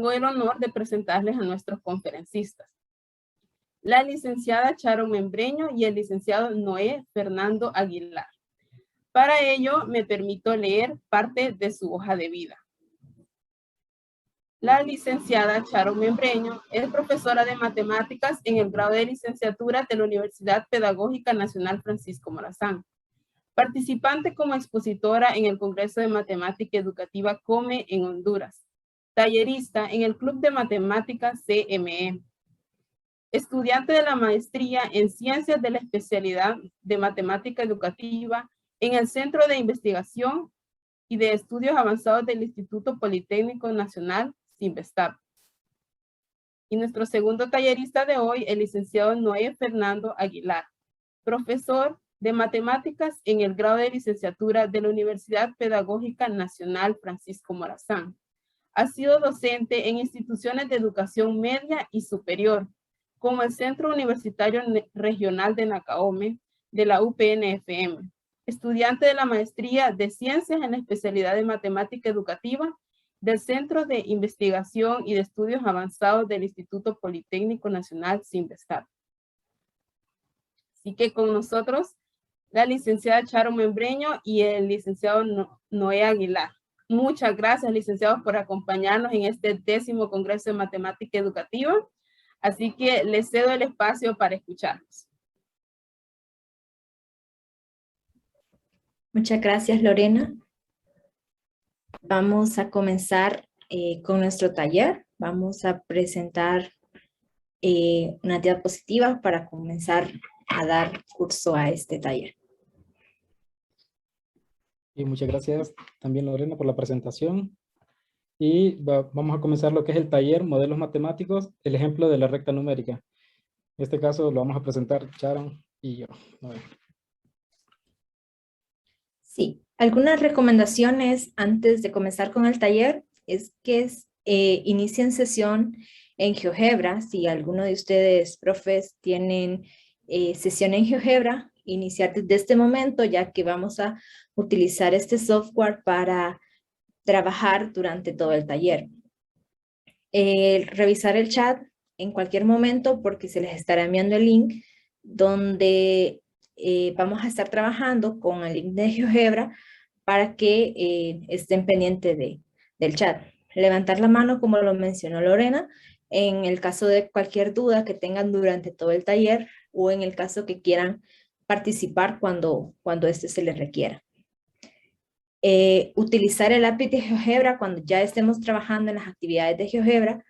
tengo el honor de presentarles a nuestros conferencistas. La licenciada Charo Membreño y el licenciado Noé Fernando Aguilar. Para ello, me permito leer parte de su hoja de vida. La licenciada Charo Membreño es profesora de matemáticas en el grado de licenciatura de la Universidad Pedagógica Nacional Francisco Morazán. Participante como expositora en el Congreso de Matemática Educativa COME en Honduras. Tallerista en el Club de Matemáticas CME. Estudiante de la maestría en Ciencias de la especialidad de Matemática Educativa en el Centro de Investigación y de Estudios Avanzados del Instituto Politécnico Nacional, CINVESTAP. Y nuestro segundo tallerista de hoy, el licenciado Noé Fernando Aguilar, profesor de Matemáticas en el grado de licenciatura de la Universidad Pedagógica Nacional Francisco Morazán. Ha sido docente en instituciones de educación media y superior, como el Centro Universitario Regional de Nacaome, de la UPNFM. Estudiante de la maestría de Ciencias en la especialidad de Matemática Educativa del Centro de Investigación y de Estudios Avanzados del Instituto Politécnico Nacional, CINVESTAP. Así que con nosotros, la licenciada Charo Membreño y el licenciado Noé Aguilar. Muchas gracias, licenciados, por acompañarnos en este 10º Congreso de Matemática Educativa. Así que les cedo el espacio para escucharnos. Muchas gracias, Lorena. Vamos a comenzar con nuestro taller. Vamos a presentar una diapositiva para comenzar a dar curso a este taller. Y muchas gracias también, Lorena, por la presentación. Y vamos a comenzar lo que es el taller Modelos Matemáticos, el ejemplo de la recta numérica. En este caso lo vamos a presentar Sharon y yo. Sí, algunas recomendaciones antes de comenzar con el taller es que inicien sesión en GeoGebra. Si alguno de ustedes, profes, tienen sesión en GeoGebra, iniciar desde este momento, ya que vamos a utilizar este software para trabajar durante todo el taller. Revisar el chat en cualquier momento porque se les estará enviando el link donde vamos a estar trabajando con el link de GeoGebra para que estén pendientes del chat. Levantar la mano, como lo mencionó Lorena, en el caso de cualquier duda que tengan durante todo el taller o en el caso que quieran participar cuando este se les requiera. Utilizar el API de GeoGebra cuando ya estemos trabajando en las actividades de GeoGebra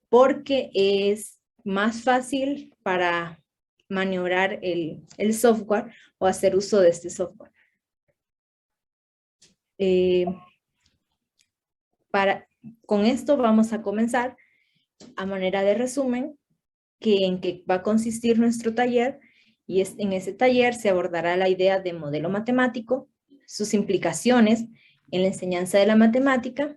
porque es más fácil para maniobrar el software o hacer uso de este software. Con esto vamos a comenzar a manera de resumen en qué va a consistir nuestro taller, y en ese taller se abordará la idea de modelo matemático, sus implicaciones en la enseñanza de la matemática,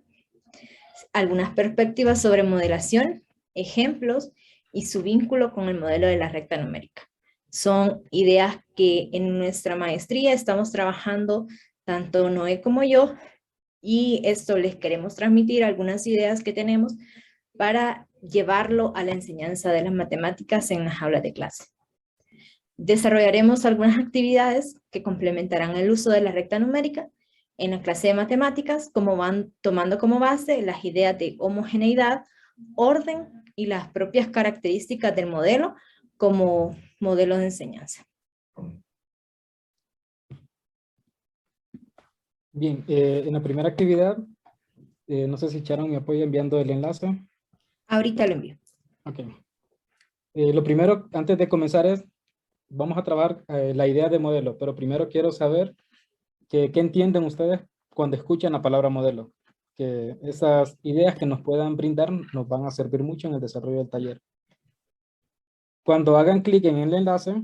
algunas perspectivas sobre modelación, ejemplos y su vínculo con el modelo de la recta numérica. Son ideas que en nuestra maestría estamos trabajando tanto Noé como yo, y esto les queremos transmitir algunas ideas que tenemos para llevarlo a la enseñanza de las matemáticas en las aulas de clase. Desarrollaremos algunas actividades que complementarán el uso de la recta numérica en la clase de matemáticas, como van tomando como base las ideas de homogeneidad, orden y las propias características del modelo como modelo de enseñanza. Bien, en la primera actividad, no sé si Sharon me apoya enviando el enlace. Ahorita lo envío. Ok. Lo primero, antes de comenzar, vamos a trabajar la idea de modelo, pero primero quiero saber qué entienden ustedes cuando escuchan la palabra modelo. Que esas ideas que nos puedan brindar nos van a servir mucho en el desarrollo del taller. Cuando hagan clic en el enlace,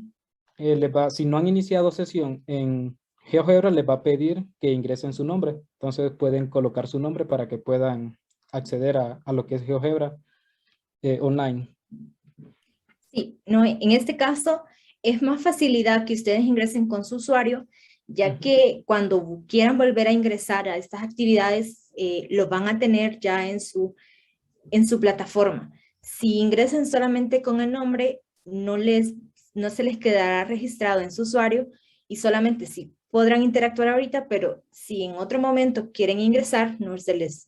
si no han iniciado sesión en GeoGebra, les va a pedir que ingresen su nombre. Entonces pueden colocar su nombre para que puedan acceder a lo que es GeoGebra online. Sí, no, en este caso es más facilidad que ustedes ingresen con su usuario, ya que cuando quieran volver a ingresar a estas actividades, lo van a tener ya en su en su plataforma. Si ingresan solamente con el nombre, no se les quedará registrado en su usuario y solamente sí podrán interactuar ahorita, pero si en otro momento quieren ingresar, no se les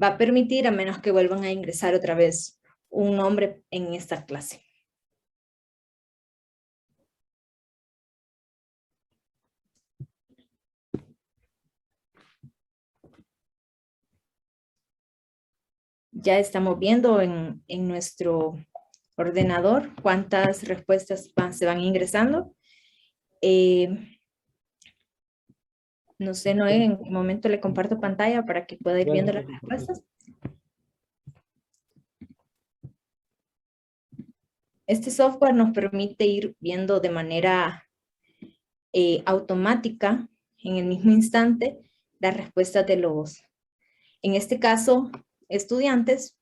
va a permitir a menos que vuelvan a ingresar otra vez un nombre en esta clase. Ya estamos viendo en nuestro ordenador cuántas respuestas se van ingresando. No sé, Noé, en qué momento le comparto pantalla para que pueda ir viendo las respuestas. Este software nos permite ir viendo de manera automática, en el mismo instante, las respuestas de los, en este caso, estudiantes,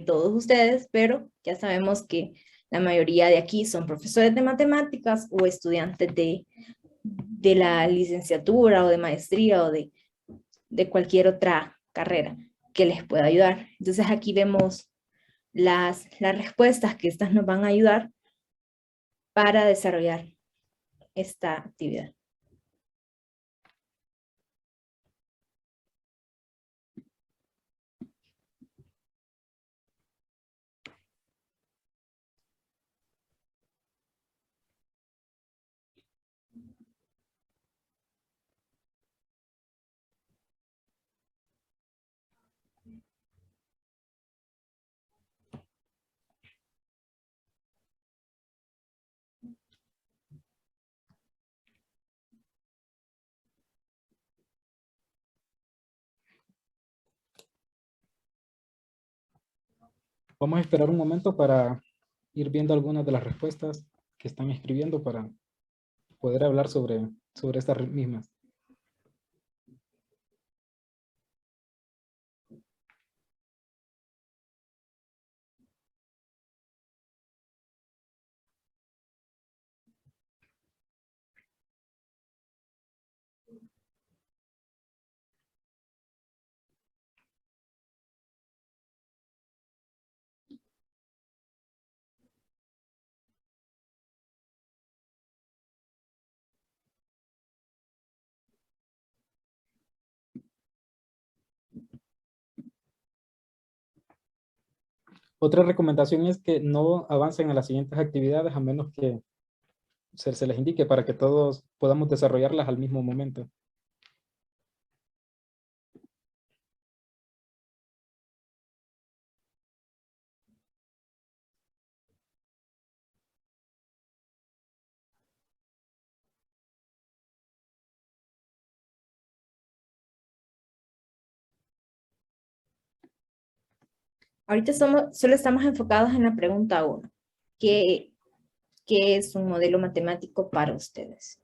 todos ustedes, pero ya sabemos que la mayoría de aquí son profesores de matemáticas o estudiantes de la licenciatura o de maestría o de cualquier otra carrera que les pueda ayudar. Entonces aquí vemos las respuestas que estas nos van a ayudar para desarrollar esta actividad. Vamos a esperar un momento para ir viendo algunas de las respuestas que están escribiendo para poder hablar sobre estas mismas. Otra recomendación es que no avancen a las siguientes actividades a menos que se les indique para que todos podamos desarrollarlas al mismo momento. Ahorita solo estamos enfocados en la pregunta 1. ¿Qué es un modelo matemático para ustedes?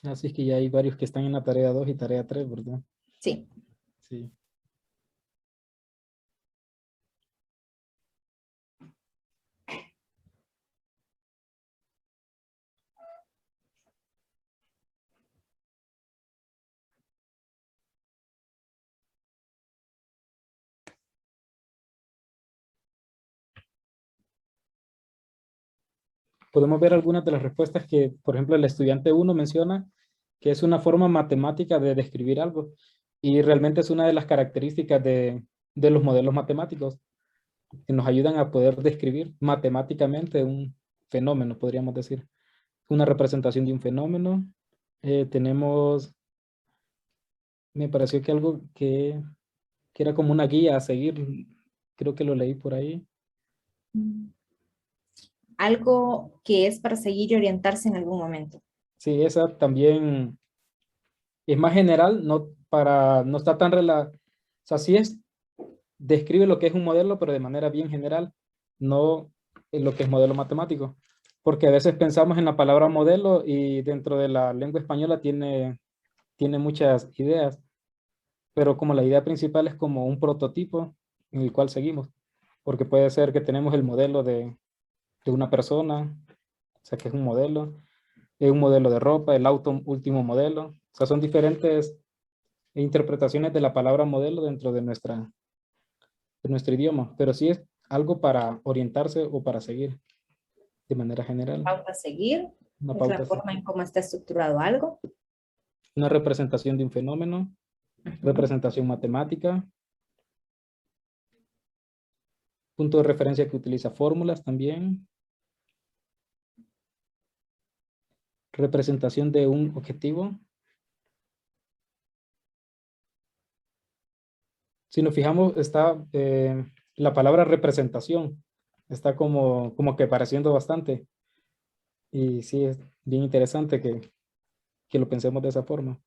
Así es que ya hay varios que están en la tarea 2 y tarea 3, ¿verdad? Sí. Sí. Podemos ver algunas de las respuestas que, por ejemplo, el estudiante 1 menciona que es una forma matemática de describir algo. Y realmente es una de las características de los modelos matemáticos, que nos ayudan a poder describir matemáticamente un fenómeno, podríamos decir. Una representación de un fenómeno. Tenemos, me pareció que algo que era como una guía a seguir, creo que lo leí por ahí. Algo que es para seguir y orientarse en algún momento. Sí, esa también es más general, no está tan o sea, sí describe lo que es un modelo, pero de manera bien general, no en lo que es modelo matemático. Porque a veces pensamos en la palabra modelo y dentro de la lengua española tiene muchas ideas, pero como la idea principal es como un prototipo en el cual seguimos, porque puede ser que tenemos el modelo de de una persona, o sea que es un modelo de ropa, el auto último modelo. O sea, son diferentes interpretaciones de la palabra modelo dentro de nuestro idioma, pero sí es algo para orientarse o para seguir de manera general. Pauta a seguir, Una es pauta la así. forma en cómo está estructurado algo. Una representación de un fenómeno, representación matemática, punto de referencia que utiliza fórmulas también, representación de un objetivo. Si nos fijamos, está la palabra representación, está como que apareciendo bastante. Y sí, es bien interesante que lo pensemos de esa forma.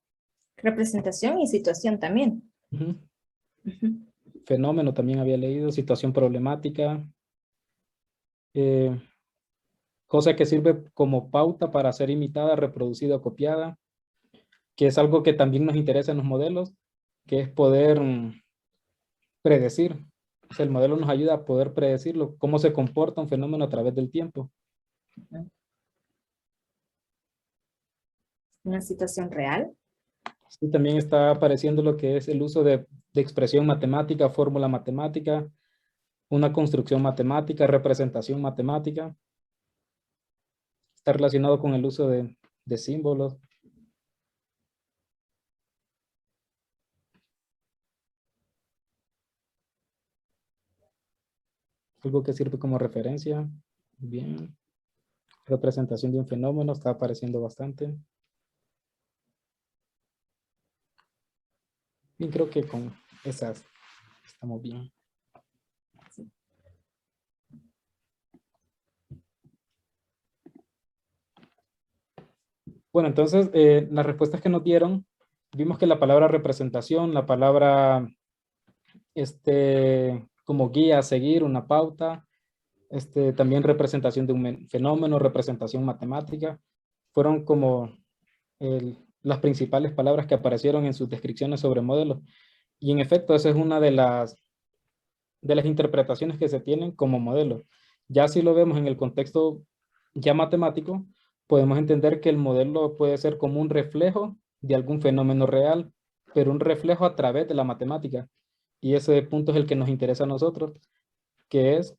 Representación y situación también. Ujú. Fenómeno también había leído, situación problemática, cosa que sirve como pauta para ser imitada, reproducida o copiada, que es algo que también nos interesa en los modelos, que es poder predecir. O sea, el modelo nos ayuda a poder predecirlo, cómo se comporta un fenómeno a través del tiempo. Una situación real. Y también está apareciendo lo que es el uso de expresión matemática, fórmula matemática, una construcción matemática, representación matemática. Está relacionado con el uso de símbolos. Algo que sirve como referencia. Bien. Representación de un fenómeno está apareciendo bastante. Bien, creo que con esas estamos bien. Bueno, entonces, las respuestas que nos dieron, vimos que la palabra representación, la palabra como guía a seguir, una pauta, también representación de un fenómeno, representación matemática, fueron como las principales palabras que aparecieron en sus descripciones sobre modelos. Y en efecto, esa es una de las interpretaciones que se tienen como modelo. Ya si lo vemos en el contexto ya matemático, podemos entender que el modelo puede ser como un reflejo de algún fenómeno real, pero un reflejo a través de la matemática. Y ese punto es el que nos interesa a nosotros, que es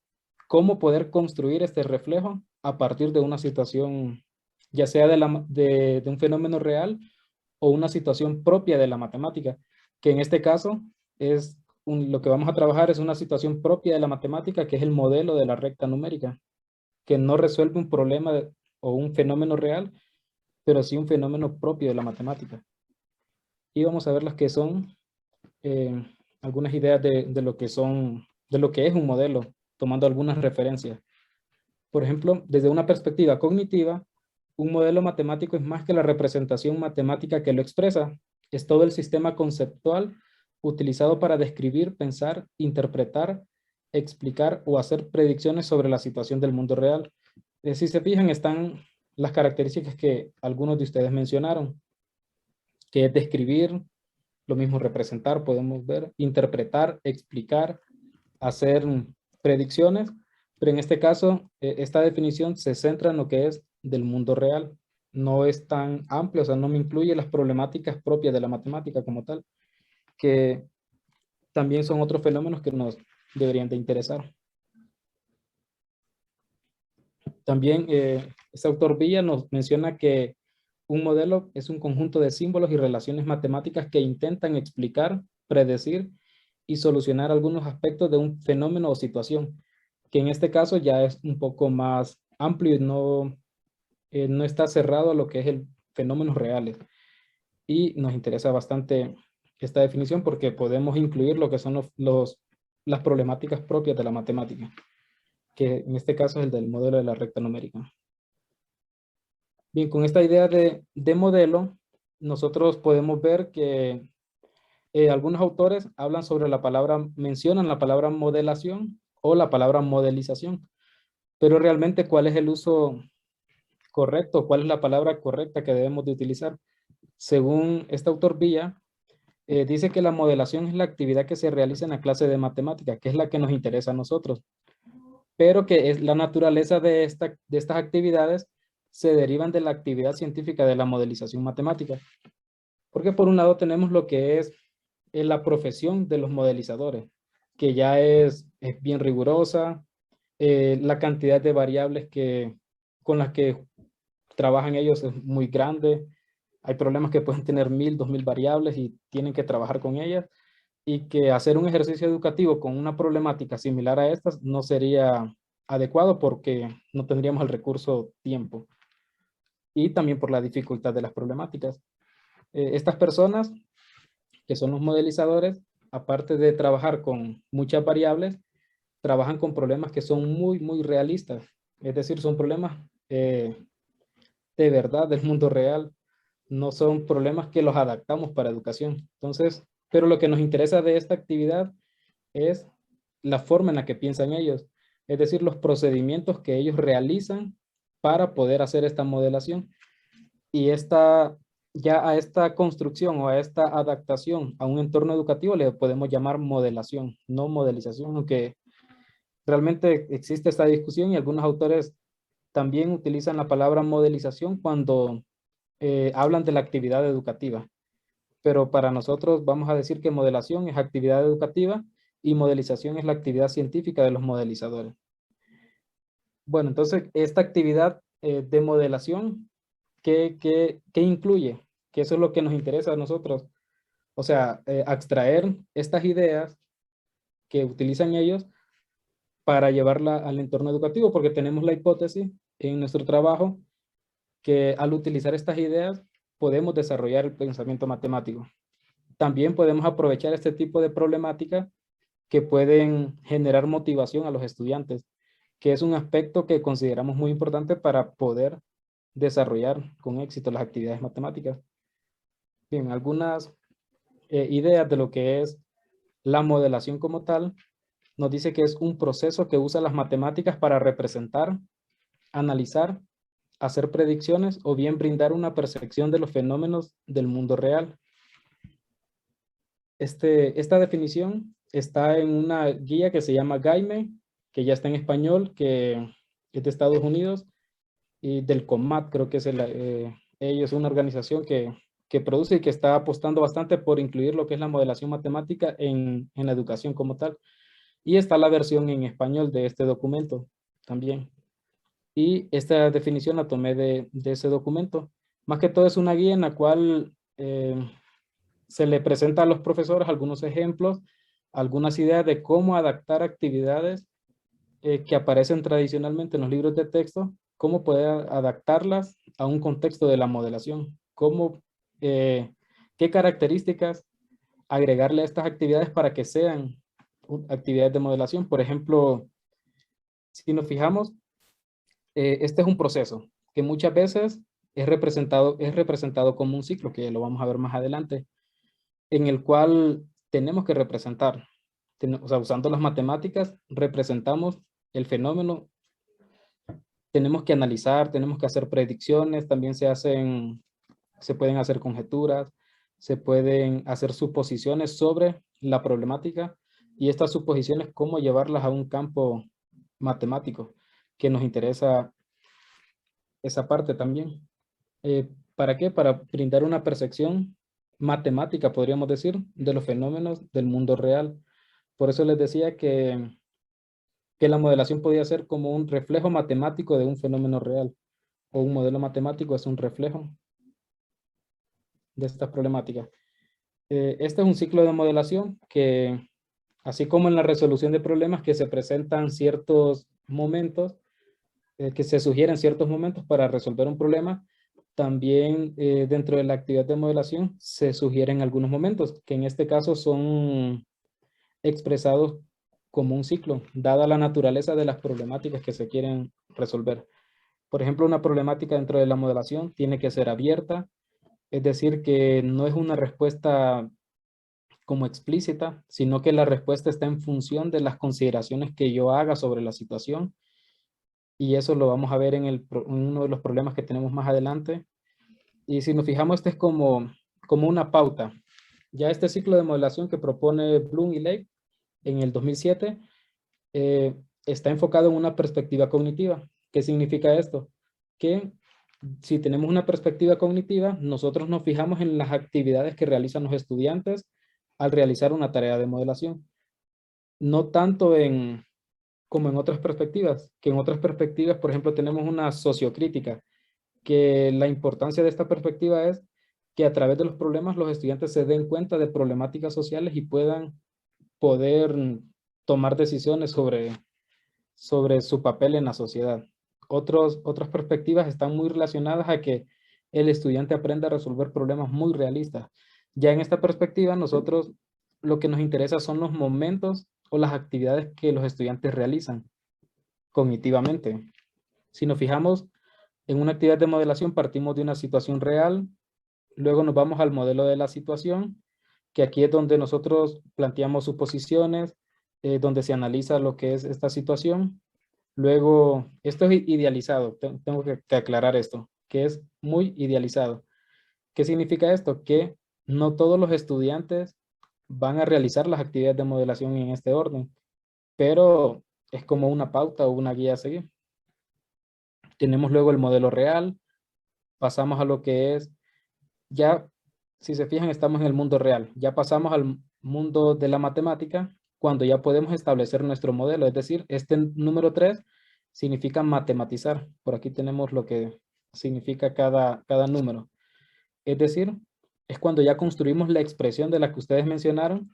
cómo poder construir este reflejo a partir de una situación, ya sea de un fenómeno real o una situación propia de la matemática, que en este caso es lo que vamos a trabajar es una situación propia de la matemática, que es el modelo de la recta numérica, que no resuelve un problema o un fenómeno real, pero sí un fenómeno propio de la matemática. Y vamos a ver las que son algunas ideas de lo que es un modelo, tomando algunas referencias. Por ejemplo, desde una perspectiva cognitiva, un modelo matemático es más que la representación matemática que lo expresa, es todo el sistema conceptual utilizado para describir, pensar, interpretar, explicar o hacer predicciones sobre la situación del mundo real. Si se fijan, están las características que algunos de ustedes mencionaron, que es describir, lo mismo representar, podemos ver, interpretar, explicar, hacer predicciones, pero en este caso, esta definición se centra en lo que es del mundo real. No es tan amplio, o sea, no me incluye las problemáticas propias de la matemática como tal, que también son otros fenómenos que nos deberían de interesar. También este autor Villa nos menciona que un modelo es un conjunto de símbolos y relaciones matemáticas que intentan explicar, predecir y solucionar algunos aspectos de un fenómeno o situación, que en este caso ya es un poco más amplio y no está cerrado a lo que es el fenómenos reales. Y nos interesa bastante esta definición porque podemos incluir lo que son las problemáticas propias de la matemática, que en este caso es el del modelo de la recta numérica. Bien, con esta idea de modelo, nosotros podemos ver que algunos autores hablan sobre mencionan la palabra modelación o la palabra modelización, pero realmente ¿cuál es el uso correcto? ¿Cuál es la palabra correcta que debemos de utilizar? Según este autor Villa, dice que la modelación es la actividad que se realiza en la clase de matemática, que es la que nos interesa a nosotros. pero que es la naturaleza de estas actividades se derivan de la actividad científica de la modelización matemática. Porque por un lado tenemos lo que es la profesión de los modelizadores, que ya es bien rigurosa, la cantidad de variables con las que trabajan ellos es muy grande. Hay problemas que pueden tener 1000, 2000 variables y tienen que trabajar con ellas, y que hacer un ejercicio educativo con una problemática similar a estas no sería adecuado porque no tendríamos el recurso tiempo, y también por la dificultad de las problemáticas. Estas personas, que son los modelizadores, aparte de trabajar con muchas variables, trabajan con problemas que son muy, muy realistas. Es decir, son problemas de verdad del mundo real. No son problemas que los adaptamos para educación. Entonces, pero lo que nos interesa de esta actividad es la forma en la que piensan ellos. Es decir, los procedimientos que ellos realizan para poder hacer esta modelación. Y ya a esta construcción o a esta adaptación a un entorno educativo le podemos llamar modelación, no modelización, aunque realmente existe esta discusión y algunos autores también utilizan la palabra modelización cuando hablan de la actividad educativa. Pero para nosotros vamos a decir que modelación es actividad educativa y modelización es la actividad científica de los modelizadores. Bueno, entonces esta actividad de modelación, ¿qué incluye? Que eso es lo que nos interesa a nosotros. O sea, extraer estas ideas que utilizan ellos para llevarla al entorno educativo, porque tenemos la hipótesis en nuestro trabajo que al utilizar estas ideas podemos desarrollar el pensamiento matemático. También podemos aprovechar este tipo de problemáticas que pueden generar motivación a los estudiantes, que es un aspecto que consideramos muy importante para poder desarrollar con éxito las actividades matemáticas. Bien, algunas ideas de lo que es la modelación como tal. Nos dice que es un proceso que usa las matemáticas para representar, analizar, hacer predicciones o bien brindar una percepción de los fenómenos del mundo real. Esta definición está en una guía que se llama GAIME, que ya está en español, que es de Estados Unidos, y del CONMAT, creo que es ellos, una organización que produce y que está apostando bastante por incluir lo que es la modelación matemática en la educación como tal. Y está la versión en español de este documento también. Y esta definición la tomé de ese documento. Más que todo es una guía en la cual se le presenta a los profesores algunos ejemplos, algunas ideas de cómo adaptar actividades que aparecen tradicionalmente en los libros de texto, cómo poder adaptarlas a un contexto de la modelación, qué características agregarle a estas actividades para que sean actividades de modelación. Por ejemplo, si nos fijamos, este es un proceso que muchas veces es representado como un ciclo, que lo vamos a ver más adelante, en el cual tenemos que representar, o sea, usando las matemáticas, representamos el fenómeno, tenemos que analizar, tenemos que hacer predicciones, también se pueden hacer conjeturas, se pueden hacer suposiciones sobre la problemática, y estas suposiciones, cómo llevarlas a un campo matemático, que nos interesa esa parte también. ¿Para qué? Para brindar una percepción matemática, podríamos decir, de los fenómenos del mundo real. Por eso les decía que la modelación podía ser como un reflejo matemático de un fenómeno real, o un modelo matemático es un reflejo de estas problemáticas. Este es un ciclo de modelación que, así como en la resolución de problemas, que se presentan ciertos momentos, que se sugieren ciertos momentos para resolver un problema, también dentro de la actividad de modelación se sugieren algunos momentos, que en este caso son expresados como un ciclo, dada la naturaleza de las problemáticas que se quieren resolver. Por ejemplo, una problemática dentro de la modelación tiene que ser abierta, es decir, que no es una respuesta como explícita, sino que la respuesta está en función de las consideraciones que yo haga sobre la situación. Y eso lo vamos a ver en uno de los problemas que tenemos más adelante. Y si nos fijamos, este es como una pauta. Ya este ciclo de modelación que propone Bloom y Lake en el 2007, está enfocado en una perspectiva cognitiva. ¿Qué significa esto? Que si tenemos una perspectiva cognitiva, nosotros nos fijamos en las actividades que realizan los estudiantes al realizar una tarea de modelación. No tanto como en otras perspectivas, que en otras perspectivas, por ejemplo, tenemos una sociocrítica, que la importancia de esta perspectiva es que a través de los problemas los estudiantes se den cuenta de problemáticas sociales y puedan poder tomar decisiones sobre su papel en la sociedad. Otras perspectivas están muy relacionadas a que el estudiante aprenda a resolver problemas muy realistas. Ya en esta perspectiva, nosotros lo que nos interesa son los momentos o las actividades que los estudiantes realizan cognitivamente. Si nos fijamos en una actividad de modelación, partimos de una situación real, luego nos vamos al modelo de la situación, que aquí es donde nosotros planteamos suposiciones, donde se analiza lo que es esta situación. Luego, esto es idealizado, tengo que aclarar esto, que es muy idealizado. ¿Qué significa esto? Que no todos los estudiantes van a realizar las actividades de modelación en este orden, pero es como una pauta o una guía a seguir. Tenemos luego el modelo real, pasamos a lo que es, ya, si se fijan, estamos en el mundo real, ya pasamos al mundo de la matemática, cuando ya podemos establecer nuestro modelo, es decir, este número 3 significa matematizar. Por aquí tenemos lo que significa cada número. Es decir, es cuando ya construimos la expresión de la que ustedes mencionaron,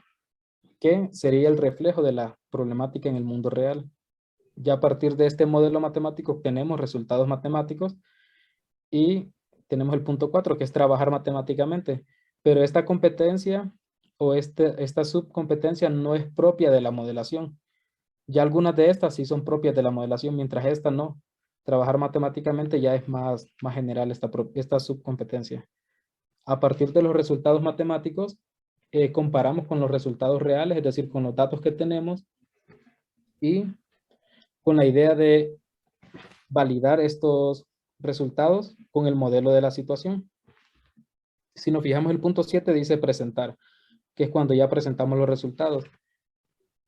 que sería el reflejo de la problemática en el mundo real. Ya a partir de este modelo matemático obtenemos resultados matemáticos y tenemos el punto 4, que es trabajar matemáticamente. Pero esta competencia o esta subcompetencia no es propia de la modelación. Ya algunas de estas sí son propias de la modelación, mientras esta no. Trabajar matemáticamente ya es más general esta subcompetencia. A partir de los resultados matemáticos, comparamos con los resultados reales, es decir, con los datos que tenemos y con la idea de validar estos resultados con el modelo de la situación. Si nos fijamos, el punto 7 dice presentar, que es cuando ya presentamos los resultados,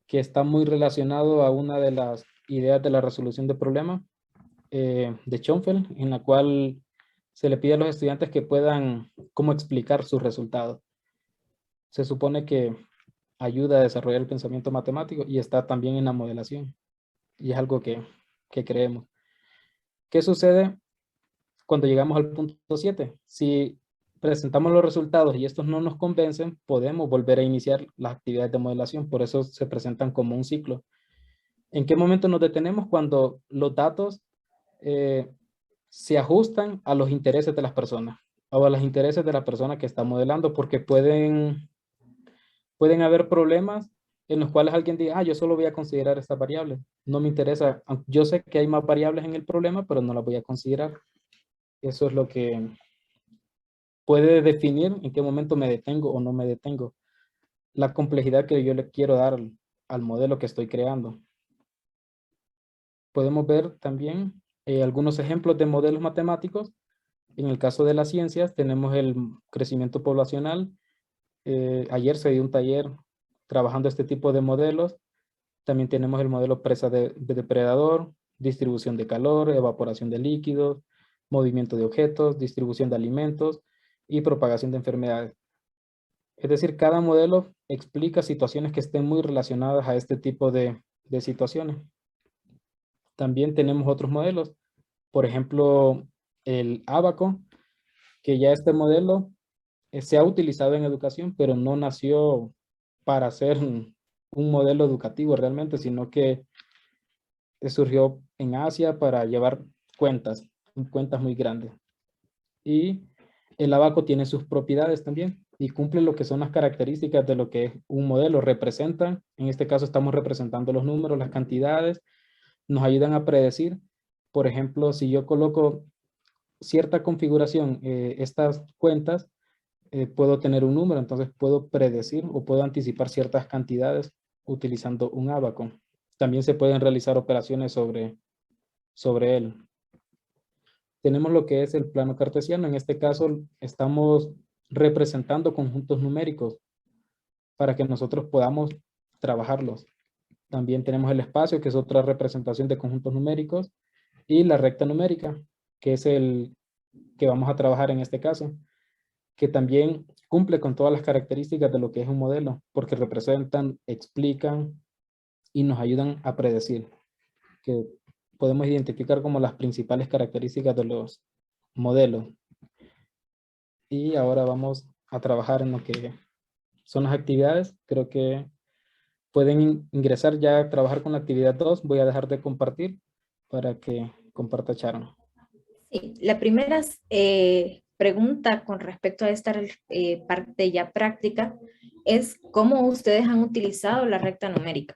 que está muy relacionado a una de las ideas de la resolución de problemas de Schoenfeld, en la cual se le pide a los estudiantes que puedan cómo explicar sus resultados. Se supone que ayuda a desarrollar el pensamiento matemático y está también en la modelación. Y es algo que creemos. ¿Qué sucede cuando llegamos al punto 7? Si presentamos los resultados y estos no nos convencen, podemos volver a iniciar las actividades de modelación. Por eso se presentan como un ciclo. ¿En qué momento nos detenemos? Cuando los datos se ajustan a los intereses de las personas o a los intereses de la persona que está modelando, porque pueden haber problemas en los cuales alguien diga, yo solo voy a considerar esta variable. No me interesa, yo sé que hay más variables en el problema, pero no las voy a considerar. Eso es lo que puede definir en qué momento me detengo o no me detengo. La complejidad que yo le quiero dar al modelo que estoy creando. Podemos ver también algunos ejemplos de modelos matemáticos. En el caso de las ciencias tenemos el crecimiento poblacional. Ayer se dio un taller trabajando este tipo de modelos. También tenemos el modelo presa de depredador, distribución de calor, evaporación de líquidos, movimiento de objetos, distribución de alimentos y propagación de enfermedades. Es decir, cada modelo explica situaciones que estén muy relacionadas a este tipo de situaciones. También tenemos otros modelos, por ejemplo, el Abaco, que ya este modelo se ha utilizado en educación, pero no nació para ser un modelo educativo realmente, sino que surgió en Asia para llevar cuentas muy grandes. Y el Abaco tiene sus propiedades también y cumple lo que son las características de lo que es un modelo. Representan, en este caso estamos representando los números, las cantidades, nos ayudan a predecir. Por ejemplo, si yo coloco cierta configuración, estas cuentas, puedo tener un número, entonces puedo predecir o puedo anticipar ciertas cantidades utilizando un Abaco. También se pueden realizar operaciones sobre él. Tenemos lo que es el plano cartesiano. En este caso estamos representando conjuntos numéricos para que nosotros podamos trabajarlos. También tenemos el espacio, que es otra representación de conjuntos numéricos, y la recta numérica, que es el que vamos a trabajar en este caso, que también cumple con todas las características de lo que es un modelo, porque representan, explican y nos ayudan a predecir, que podemos identificar como las principales características de los modelos. Y ahora vamos a trabajar en lo que son las actividades. Creo que pueden ingresar ya a trabajar con la actividad 2. Voy a dejar de compartir para que comparta Sharon. Sí, la primera pregunta con respecto a esta parte ya práctica es cómo ustedes han utilizado la recta numérica,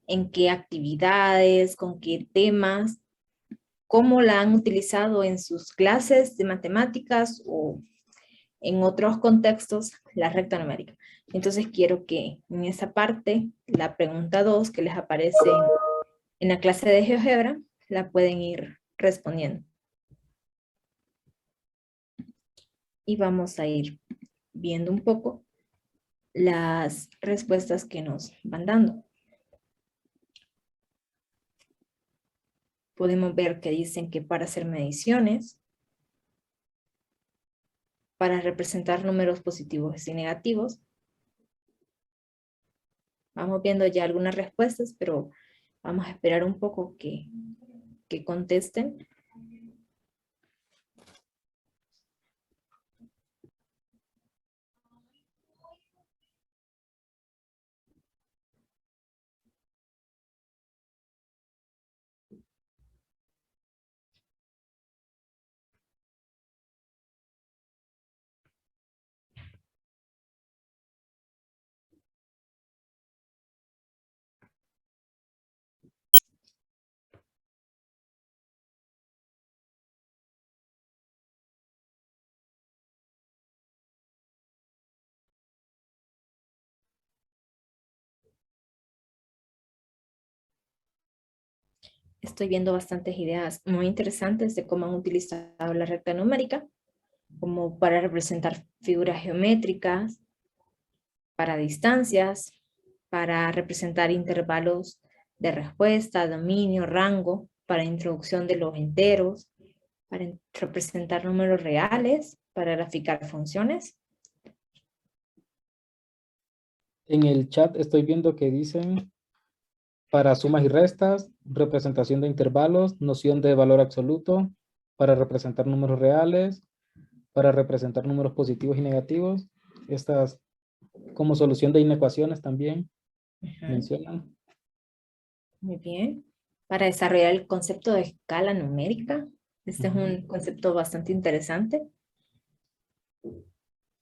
en qué actividades, con qué temas, cómo la han utilizado en sus clases de matemáticas o en otros contextos la recta numérica. Entonces quiero que en esa parte, la pregunta 2 que les aparece en la clase de GeoGebra, la pueden ir respondiendo. Y vamos a ir viendo un poco las respuestas que nos van dando. Podemos ver que dicen que para hacer mediciones, para representar números positivos y negativos. Vamos viendo ya algunas respuestas, pero vamos a esperar un poco que contesten. Estoy viendo bastantes ideas muy interesantes de cómo han utilizado la recta numérica, como para representar figuras geométricas, para distancias, para representar intervalos de respuesta, dominio, rango, para introducción de los enteros, para representar números reales, para graficar funciones. En el chat estoy viendo que dicen para sumas y restas, representación de intervalos, noción de valor absoluto, para representar números reales, para representar números positivos y negativos. Estas como solución de inecuaciones también mencionan. Muy bien. Para desarrollar el concepto de escala numérica. Este es un concepto bastante interesante.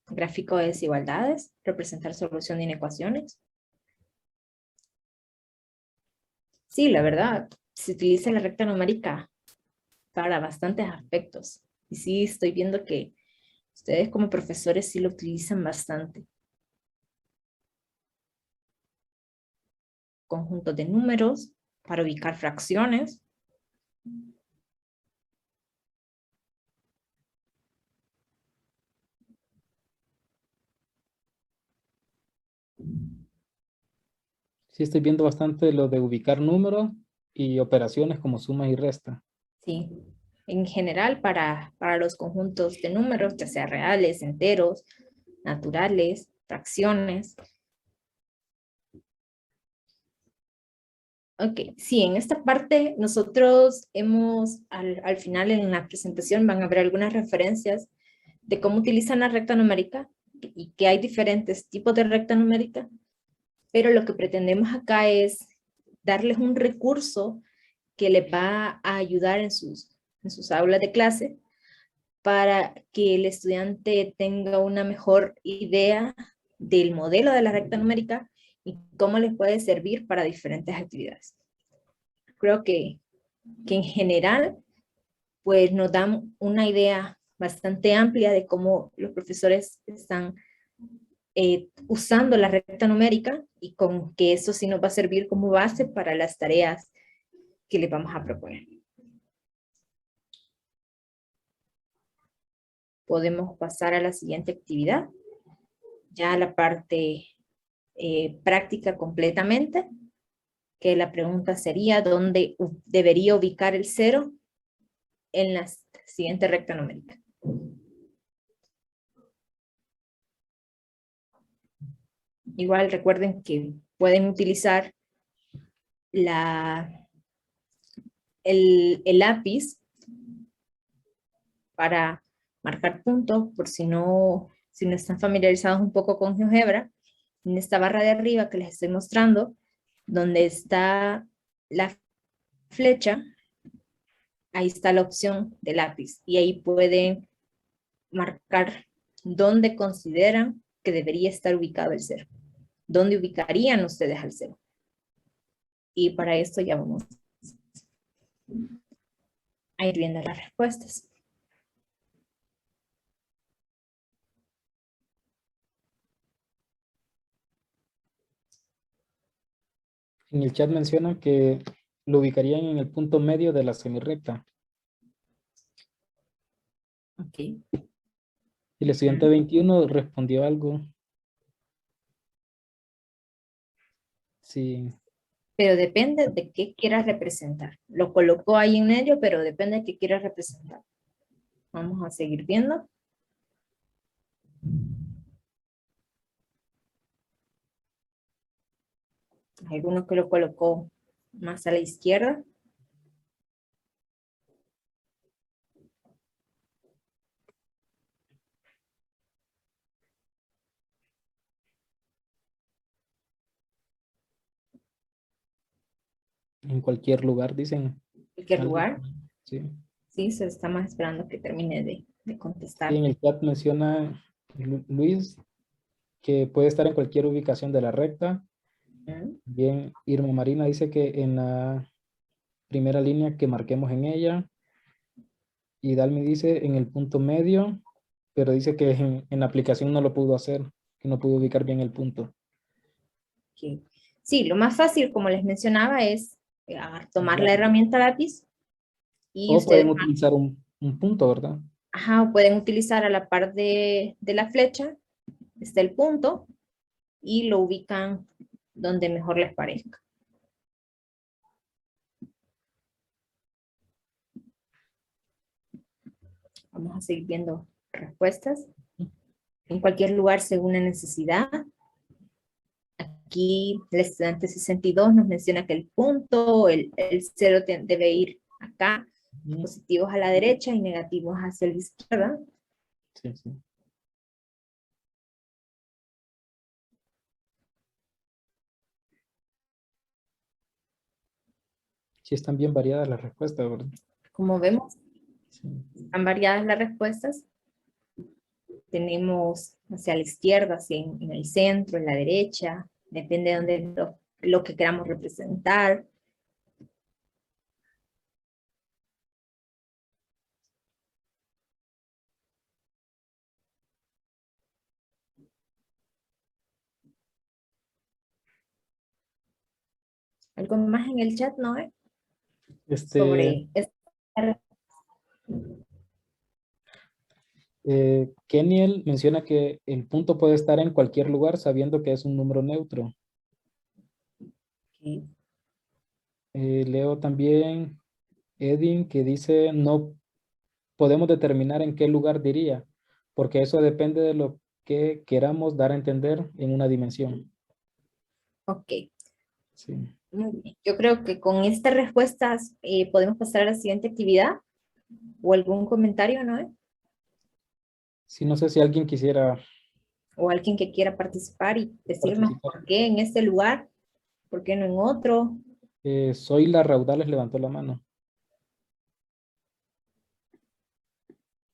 Gráfico de desigualdades, representar solución de inecuaciones. Sí, la verdad, se utiliza la recta numérica para bastantes aspectos. Y sí, estoy viendo que ustedes como profesores sí lo utilizan bastante. Conjuntos de números para ubicar fracciones. Sí, estoy viendo bastante lo de ubicar números y operaciones como suma y resta. Sí, en general para los conjuntos de números, ya sea reales, enteros, naturales, fracciones. Ok, sí, en esta parte nosotros hemos, al final en la presentación van a ver algunas referencias de cómo utilizan la recta numérica y que hay diferentes tipos de recta numérica, pero lo que pretendemos acá es darles un recurso que les va a ayudar en sus aulas de clase para que el estudiante tenga una mejor idea del modelo de la recta numérica y cómo les puede servir para diferentes actividades. Creo que en general pues nos dan una idea bastante amplia de cómo los profesores están usando la recta numérica y con que eso sí nos va a servir como base para las tareas que les vamos a proponer. Podemos pasar a la siguiente actividad, ya a la parte práctica completamente. que la pregunta sería ¿dónde debería ubicar el 0 en la siguiente recta numérica? Igual recuerden que pueden utilizar el lápiz para marcar puntos, por si no están familiarizados un poco con GeoGebra. En esta barra de arriba que les estoy mostrando, donde está la flecha, ahí está la opción de lápiz y ahí pueden marcar dónde consideran que debería estar ubicado el 0. ¿Dónde ubicarían ustedes al 0? Y para esto ya vamos a ir viendo las respuestas. En el chat mencionan que lo ubicarían en el punto medio de la semirrecta. Ok. Y el estudiante 21 respondió algo. Sí. Pero depende de qué quieras representar. Lo colocó ahí en medio, pero depende de qué quieras representar. Vamos a seguir viendo. Alguno que lo colocó más a la izquierda. En cualquier lugar, dicen. Cualquier ¿Alguien? lugar. Sí. Sí, se estamos esperando que termine de contestar. Y en el chat menciona Luis que puede estar en cualquier ubicación de la recta. Bien, Irma Marina dice que en la primera línea que marquemos en ella. Y Dalmi dice en el punto medio, pero dice que en la aplicación no lo pudo hacer, que no pudo ubicar bien el punto. Okay. Sí, lo más fácil, como les mencionaba, es tomar la herramienta lápiz y O ustedes pueden utilizar un punto, ¿verdad? pueden utilizar a la par de la flecha, está el punto, y lo ubican donde mejor les parezca. Vamos a seguir viendo respuestas. En cualquier lugar según la necesidad. Aquí el estudiante 62 nos menciona que el punto, el 0 debe ir acá, positivos a la derecha y negativos hacia la izquierda. Sí, sí. Sí, están bien variadas las respuestas, ¿verdad? Como vemos, Sí. están variadas las respuestas. Tenemos hacia la izquierda, hacia en el centro, en la derecha, depende de dónde lo que queramos representar. ¿Algo más en el chat, Noé? Sobre esta. Keniel menciona que el punto puede estar en cualquier lugar sabiendo que es un número neutro. Okay. Leo también Edin que dice no podemos determinar en qué lugar diría, porque eso depende de lo que queramos dar a entender en una dimensión. Ok. Sí. Muy bien. Yo creo que con estas respuestas podemos pasar a la siguiente actividad. ¿O algún comentario, Noé? Sí, no sé si alguien quisiera O alguien que quiera participar y decirnos participar. por qué en este lugar, por qué no en otro. Soy la Raudales levantó la mano.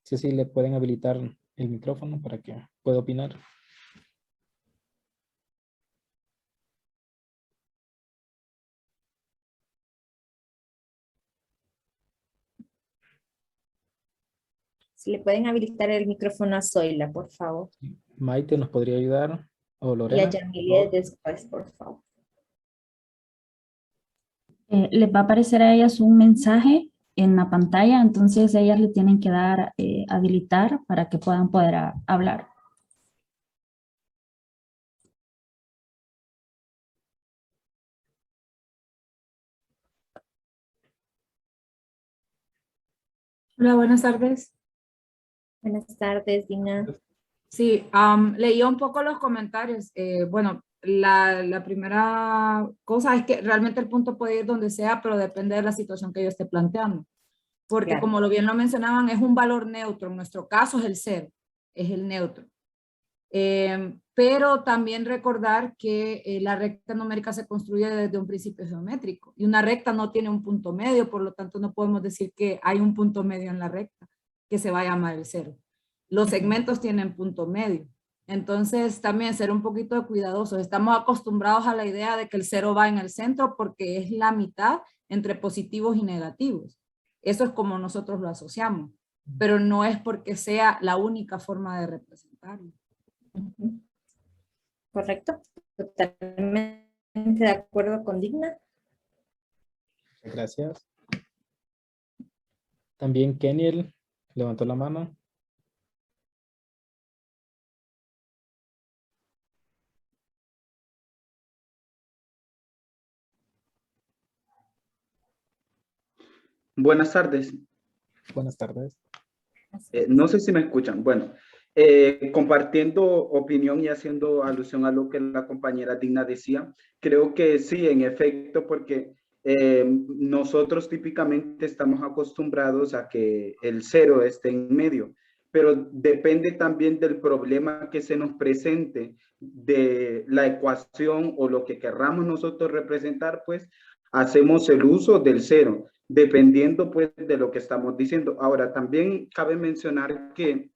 Sí, sí, le pueden habilitar el micrófono para que pueda opinar. Si le pueden habilitar el micrófono a Zoila, por favor. Maite nos podría ayudar, o Y a Lorena. Yamilet después, por favor. Les va a aparecer a ellas un mensaje en la pantalla, entonces ellas le tienen que dar habilitar para que puedan hablar. Hola, buenas tardes. Buenas tardes, Dina. Sí, leía un poco los comentarios. Bueno, la primera cosa es que realmente el punto puede ir donde sea, pero depende de la situación que yo esté planteando. Porque Claro. como lo bien lo mencionaban, es un valor neutro. En nuestro caso es el cero, es el neutro. Pero también recordar que la recta numérica se construye desde un principio geométrico y una recta no tiene un punto medio, por lo tanto no podemos decir que hay un punto medio en la recta que se va a llamar el cero. Los segmentos tienen punto medio. Entonces también ser un poquito cuidadosos. Estamos acostumbrados a la idea de que el cero va en el centro porque es la mitad entre positivos y negativos. Eso es como nosotros lo asociamos, pero no es porque sea la única forma de representarlo. Ujú. Correcto. Totalmente de acuerdo con Digna. Gracias. También Keniel levantó la mano. Buenas tardes. Buenas tardes. No sé si me escuchan. Bueno, compartiendo opinión y haciendo alusión a lo que la compañera Digna decía, creo que sí, en efecto, porque nosotros típicamente estamos acostumbrados a que el cero esté en medio, pero depende también del problema que se nos presente, de la ecuación o lo que querramos nosotros representar, pues hacemos el uso del cero, dependiendo pues de lo que estamos diciendo. Ahora, también cabe mencionar que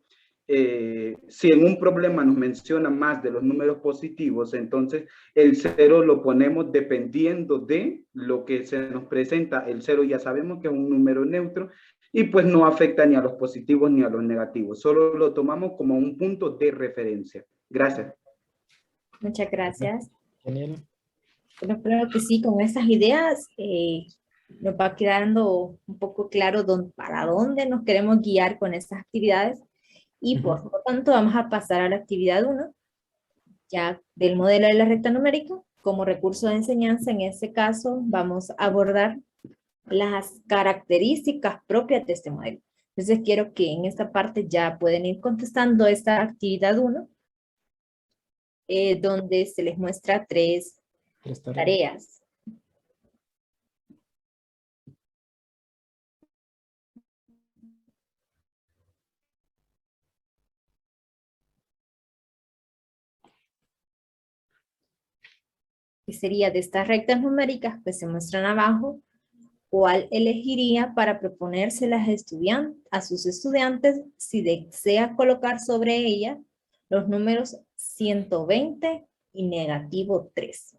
si en un problema nos menciona más de los números positivos, entonces el cero lo ponemos dependiendo de lo que se nos presenta. El cero ya sabemos que es un número neutro y pues no afecta ni a los positivos ni a los negativos. Solo lo tomamos como un punto de referencia. Gracias. Muchas gracias. Keniel. Bueno, espero que sí, con estas ideas nos va quedando un poco claro para dónde nos queremos guiar con estas actividades y por lo tanto vamos a pasar a la actividad 1, ya del modelo de la recta numérica. Como recurso de enseñanza, en este caso, vamos a abordar las características propias de este modelo. Entonces quiero que en esta parte ya pueden ir contestando esta actividad 1, donde se les muestra tres tareas. Que sería de estas rectas numéricas que se muestran abajo, ¿cuál elegiría para proponérselas a sus estudiantes si desea colocar sobre ella los números 120 y negativo 3?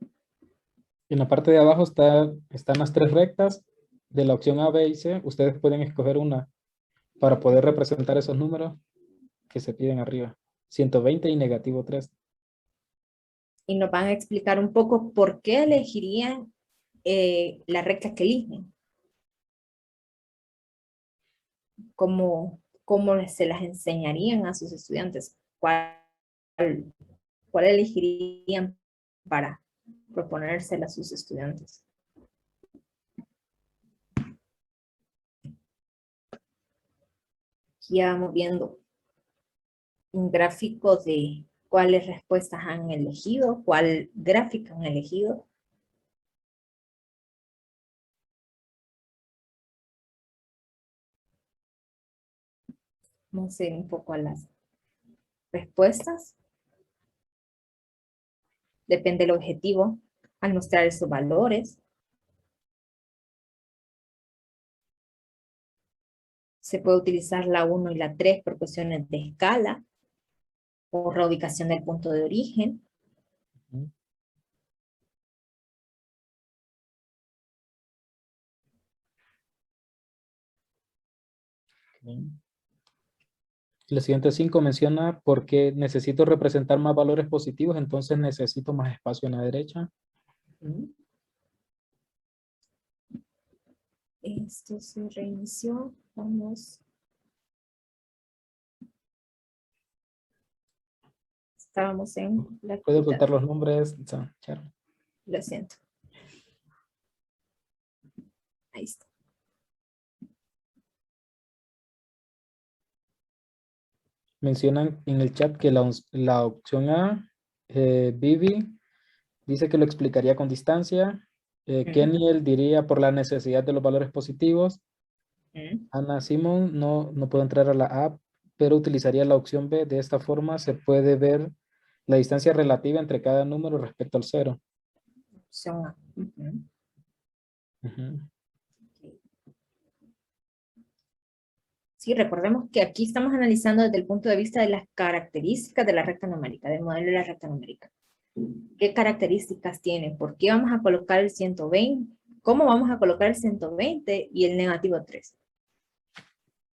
En la parte de abajo están las tres rectas de la opción A, B y C. Ustedes pueden escoger una para poder representar esos números que se piden arriba. 120 y negativo 3. Y nos van a explicar un poco por qué elegirían la recta que eligen. Cómo se las enseñarían a sus estudiantes. ¿Cuál elegirían para proponérsela a sus estudiantes? Aquí ya vamos viendo un gráfico de cuáles respuestas han elegido, cuál gráfica han elegido. Vamos a ir un poco a las respuestas. Depende del objetivo al mostrar esos valores. Se puede utilizar la 1 y la 3 por cuestiones de escala, por la ubicación del punto de origen. La siguiente 5 menciona por qué necesito representar más valores positivos, entonces necesito más espacio en la derecha. Esto se reinició. Vamos. Estábamos en la Puedo actividad. ocultar los nombres. Charo. Lo siento. Ahí está. mencionan en el chat que la opción A, Vivi, dice que lo explicaría con distancia. Keniel diría por la necesidad de los valores positivos. Ana Simón no puedo entrar a la app, pero utilizaría la opción B. De esta forma se puede ver la distancia relativa entre cada número respecto al 0. Opción A. Ujú. Sí, recordemos que aquí estamos analizando desde el punto de vista de las características de la recta numérica, del modelo de la recta numérica. ¿Qué características tiene? ¿Por qué vamos a colocar el 120? ¿Cómo vamos a colocar el 120 y el negativo 3?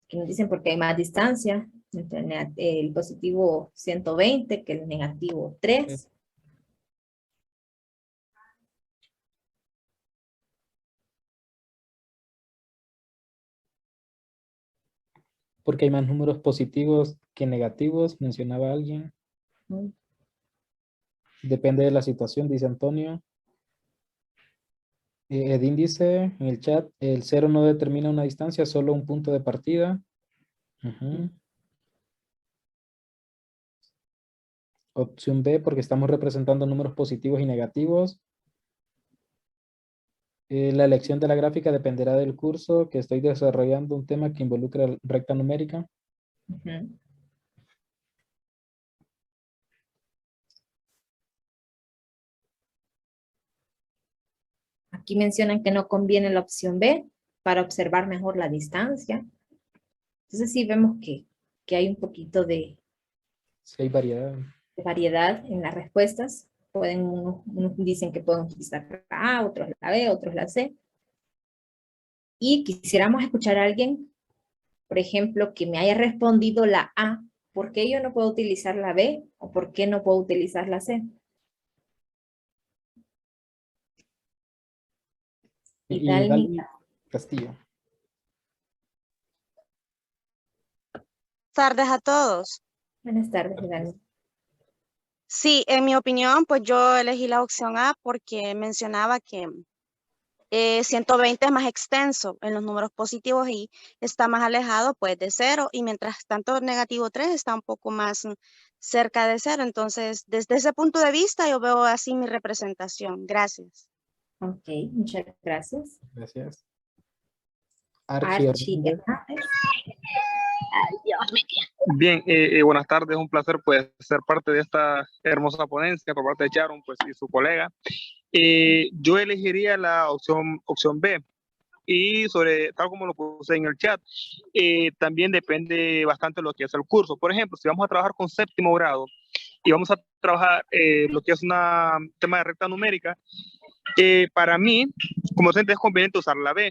Que nos dicen porque hay más distancia entre el positivo 120 que el negativo 3. Porque hay más números positivos que negativos, mencionaba alguien. Depende de la situación, dice Antonio. Edín dice en el chat, el 0 no determina una distancia, solo un punto de partida. Ujú. Opción B, porque estamos representando números positivos y negativos. La elección de la gráfica dependerá del curso, que estoy desarrollando un tema que involucra recta numérica. Aquí mencionan que no conviene la opción B para observar mejor la distancia. Entonces sí vemos que hay un poquito de Sí, hay variedad. variedad en las respuestas. Unos dicen que pueden utilizar la A, otros la B, otros la C. Y quisiéramos escuchar a alguien, por ejemplo, que me haya respondido la A. ¿Por qué yo no puedo utilizar la B? ¿O por qué no puedo utilizar la C? Y Dalmi Dalmi Castillo. Tardes a todos. Buenas tardes, Dalmi. Sí, en mi opinión, pues yo elegí la opción A porque mencionaba que 120 es más extenso en los números positivos y está más alejado pues de 0, y mientras tanto negativo 3 está un poco más cerca de 0. Entonces, desde ese punto de vista yo veo así mi representación. Gracias. Ok, muchas gracias. Gracias. Archie Hernández. Hernández. Bien, buenas tardes, un placer pues ser parte de esta hermosa ponencia por parte de Sharon pues, y su colega. Yo elegiría la opción B, y sobre, tal como lo puse en el chat, también depende bastante de lo que es el curso. Por ejemplo, si vamos a trabajar con séptimo grado y vamos a trabajar lo que es un tema de recta numérica, para mí, como docente, es conveniente usar la B,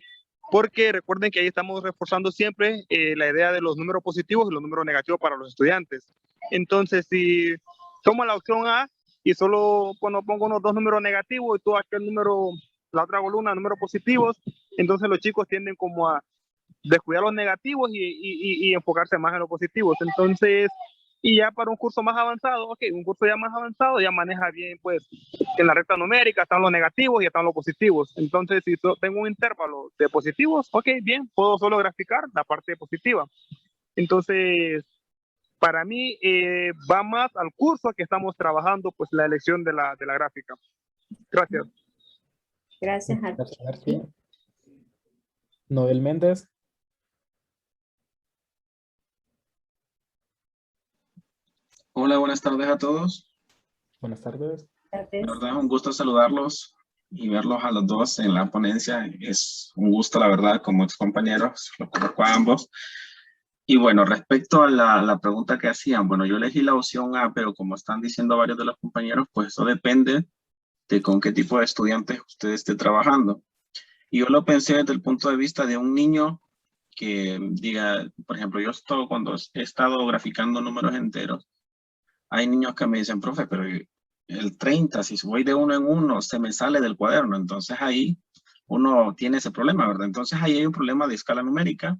porque recuerden que ahí estamos reforzando siempre la idea de los números positivos y los números negativos para los estudiantes. Entonces, si tomo la opción A y solo pongo unos 2 números negativos y todo aquel número, la otra columna, números positivos, entonces los chicos tienden como a descuidar los negativos y enfocarse más en los positivos. Entonces, y ya para un curso más avanzado, un curso ya más avanzado ya maneja bien, pues, que en la recta numérica están los negativos y están los positivos. Entonces, si tengo un intervalo de positivos, bien, puedo solo graficar la parte positiva. Entonces, para mí va más al curso que estamos trabajando, pues, la elección de la gráfica. Gracias. Gracias, Gracias, Archie. Archie. Noel Méndez. Hola, buenas tardes a todos. Buenas tardes. La verdad es un gusto saludarlos y verlos a los dos en la ponencia. Es un gusto, la verdad, como ex compañeros, los conozco a ambos. Y bueno, respecto a la pregunta que hacían, bueno, yo elegí la opción A, pero como están diciendo varios de los compañeros, pues eso depende de con qué tipo de estudiantes usted esté trabajando. Y yo lo pensé desde el punto de vista de un niño que diga, por ejemplo, cuando he estado graficando números enteros, hay niños que me dicen, profe, pero el 30, si voy de uno en uno, se me sale del cuaderno. Entonces ahí uno tiene ese problema, ¿verdad? Entonces ahí hay un problema de escala numérica.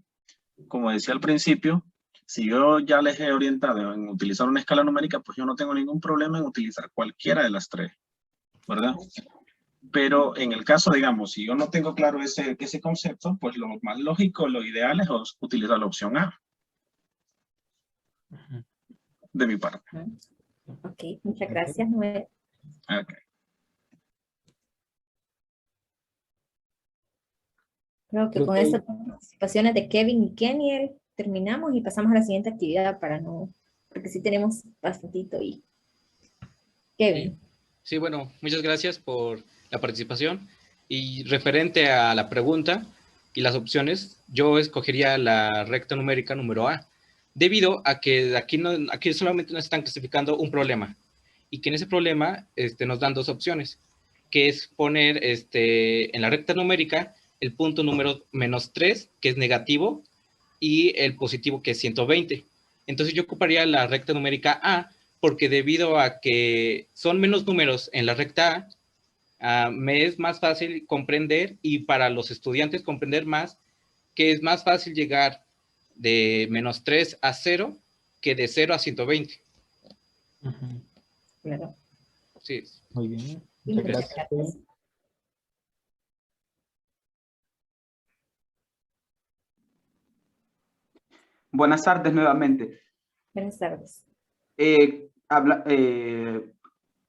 Como decía al principio, si yo ya les he orientado en utilizar una escala numérica, pues yo no tengo ningún problema en utilizar cualquiera de las tres, ¿verdad? Pero en el caso, digamos, si yo no tengo claro ese concepto, pues lo más lógico, lo ideal es utilizar la opción A. de mi parte. Ok, muchas gracias, Noé. Ok. Creo que Creo con que- estas participaciones de Kevin y Keniel terminamos y pasamos a la siguiente actividad para no, porque sí tenemos bastantito y Kevin. Sí, bueno, muchas gracias por la participación. Y referente a la pregunta y las opciones, yo escogería la recta numérica número A, debido a que aquí solamente nos están clasificando un problema y que en ese problema nos dan dos opciones, que es poner en la recta numérica el punto número -3, que es negativo, y el positivo, que es 120. Entonces yo ocuparía la recta numérica A, porque debido a que son menos números en la recta A, me es más fácil comprender, y para los estudiantes comprender más, que es más fácil llegar de -3 a 0 que de 0 a 120. Ujú. Claro. Sí. Muy bien. Muchas Muchas gracias. gracias. Buenas tardes nuevamente. Buenas tardes.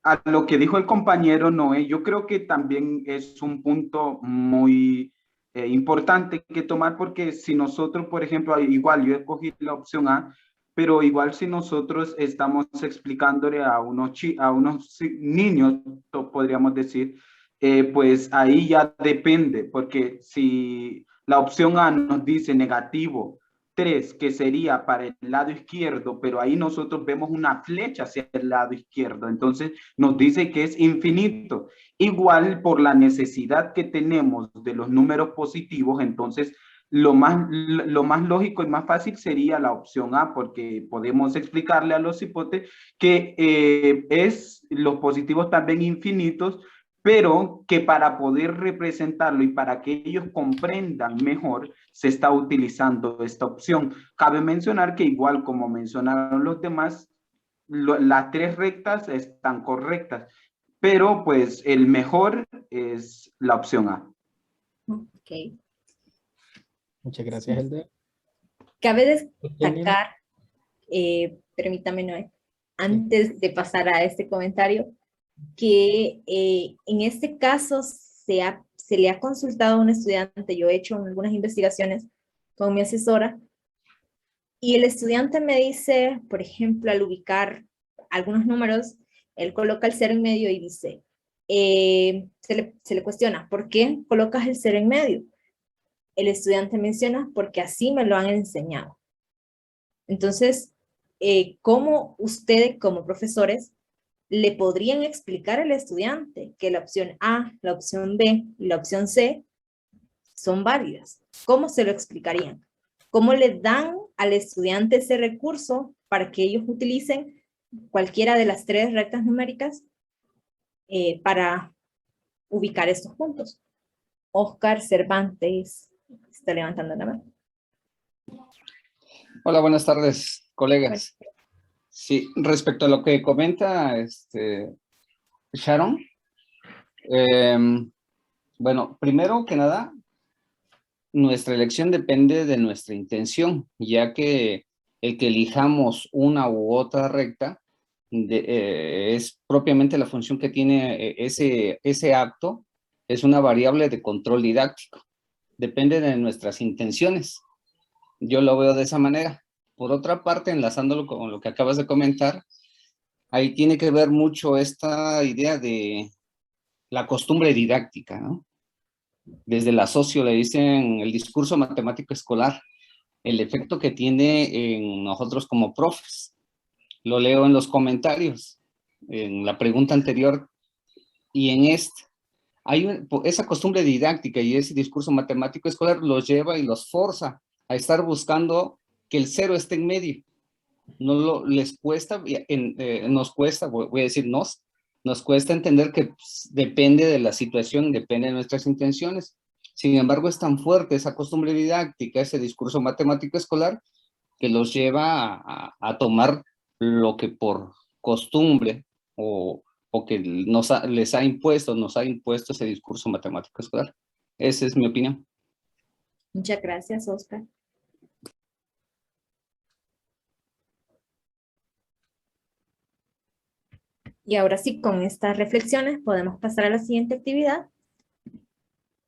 A lo que dijo el compañero Noé, yo creo que también es un punto muy importante que tomar, porque si nosotros, por ejemplo, igual yo escogí la opción A, pero igual si nosotros estamos explicándole a unos niños, podríamos decir, pues ahí ya depende, porque si la opción A nos dice negativo 3, que sería para el lado izquierdo, pero ahí nosotros vemos una flecha hacia el lado izquierdo, entonces nos dice que es infinito. Igual por la necesidad que tenemos de los números positivos, entonces lo más lógico y más fácil sería la opción A, porque podemos explicarle a los hipotes que los positivos también infinitos, pero que para poder representarlo y para que ellos comprendan mejor, se está utilizando esta opción. Cabe mencionar que igual como mencionaron los demás, las tres rectas están correctas, pero pues el mejor es la opción A. Ok. Muchas gracias, Elder. Cabe Keniel. destacar, permítame, Noé, antes de pasar a este comentario, que en este caso se le ha consultado a un estudiante. Yo he hecho algunas investigaciones con mi asesora y el estudiante me dice, por ejemplo, al ubicar algunos números, él coloca el 0 en medio y dice, se le cuestiona, ¿por qué colocas el 0 en medio? El estudiante menciona, porque así me lo han enseñado. Entonces, ¿cómo ustedes como profesores le podrían explicar al estudiante que la opción A, la opción B y la opción C son válidas? ¿Cómo se lo explicarían? ¿Cómo le dan al estudiante ese recurso para que ellos utilicen cualquiera de las tres rectas numéricas para ubicar estos puntos? Oscar Cervantes está levantando la mano. Hola, buenas tardes, colegas. Sí, respecto a lo que comenta Sharon, bueno, primero que nada, nuestra elección depende de nuestra intención, ya que el que elijamos una u otra recta es propiamente la función que tiene ese acto, es una variable de control didáctico. Depende de nuestras intenciones. Yo lo veo de esa manera. Por otra parte, enlazándolo con lo que acabas de comentar, ahí tiene que ver mucho esta idea de la costumbre didáctica, ¿no? Desde la socio le dicen el discurso matemático escolar, el efecto que tiene en nosotros como profes. Lo leo en los comentarios, en la pregunta anterior y en esta. Esa costumbre didáctica y ese discurso matemático escolar los lleva y los forza a estar buscando que el 0 esté en medio. Les cuesta, nos cuesta, voy a decir nos cuesta entender que depende de la situación, depende de nuestras intenciones. Sin embargo, es tan fuerte esa costumbre didáctica, ese discurso matemático escolar, que los lleva a tomar lo que por costumbre o que nos ha impuesto ese discurso matemático escolar. Esa es mi opinión. Muchas gracias, Oscar. Y ahora sí, con estas reflexiones podemos pasar a la siguiente actividad,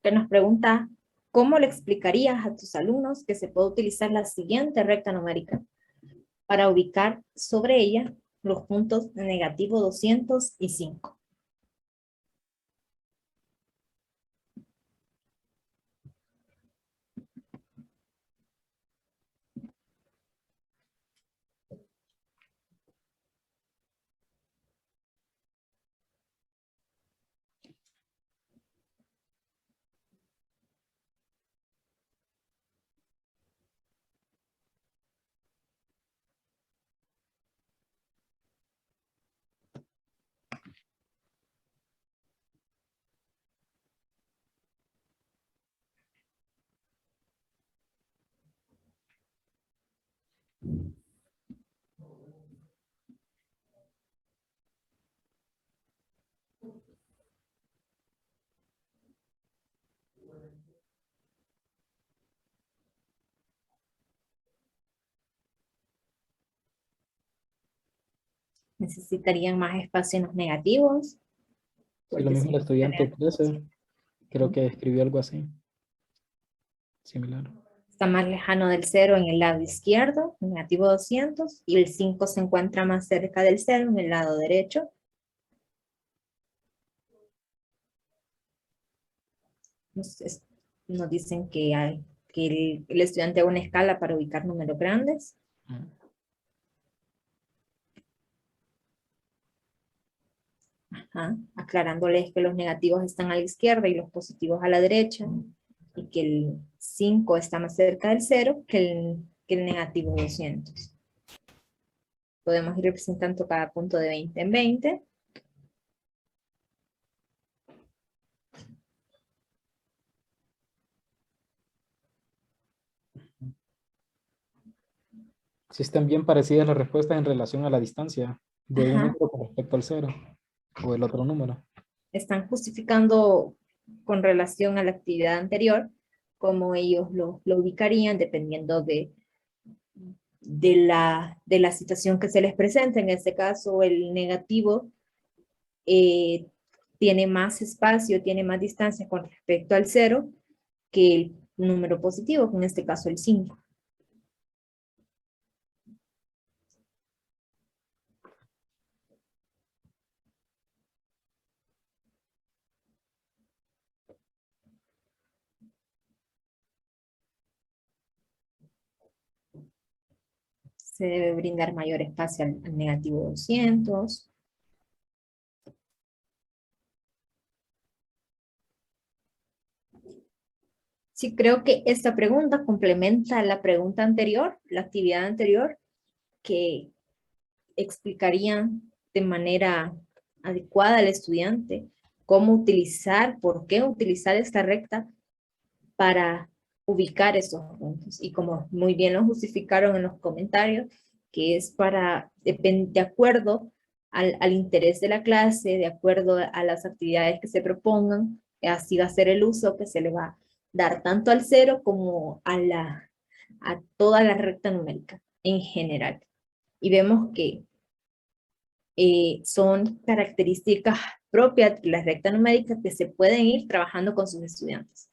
que nos pregunta, ¿cómo le explicarías a tus alumnos que se puede utilizar la siguiente recta numérica para ubicar sobre ella los puntos negativo 205? ¿Necesitarían más espacio en los negativos? Sí, lo mismo el estudiante 13, creo que escribió algo así, similar. Está más lejano del 0 en el lado izquierdo, negativo 200, y el 5 se encuentra más cerca del 0 en el lado derecho. Nos dicen que el estudiante haga una escala para ubicar números grandes. Ajá, aclarándoles que los negativos están a la izquierda y los positivos a la derecha, y que el 5 está más cerca del 0 que el negativo 200. Podemos ir representando cada punto de 20 en 20. Sí, están bien parecidas las respuestas en relación a la distancia de un número con respecto al 0 o el otro número. Están justificando con relación a la actividad anterior cómo ellos lo ubicarían dependiendo de la situación que se les presenta. En este caso, el negativo tiene más espacio, tiene más distancia con respecto al 0 que el número positivo, que en este caso el 5. Se debe brindar mayor espacio al negativo 200. Sí, creo que esta pregunta complementa la pregunta anterior, la actividad anterior, que explicarían de manera adecuada al estudiante cómo utilizar, por qué utilizar esta recta para ubicar esos puntos. Y como muy bien lo justificaron en los comentarios, que es para, de acuerdo al interés de la clase, de acuerdo a las actividades que se propongan, así va a ser el uso que se le va a dar tanto al 0 como a toda la recta numérica en general. Y vemos que son características propias de la recta numérica que se pueden ir trabajando con sus estudiantes,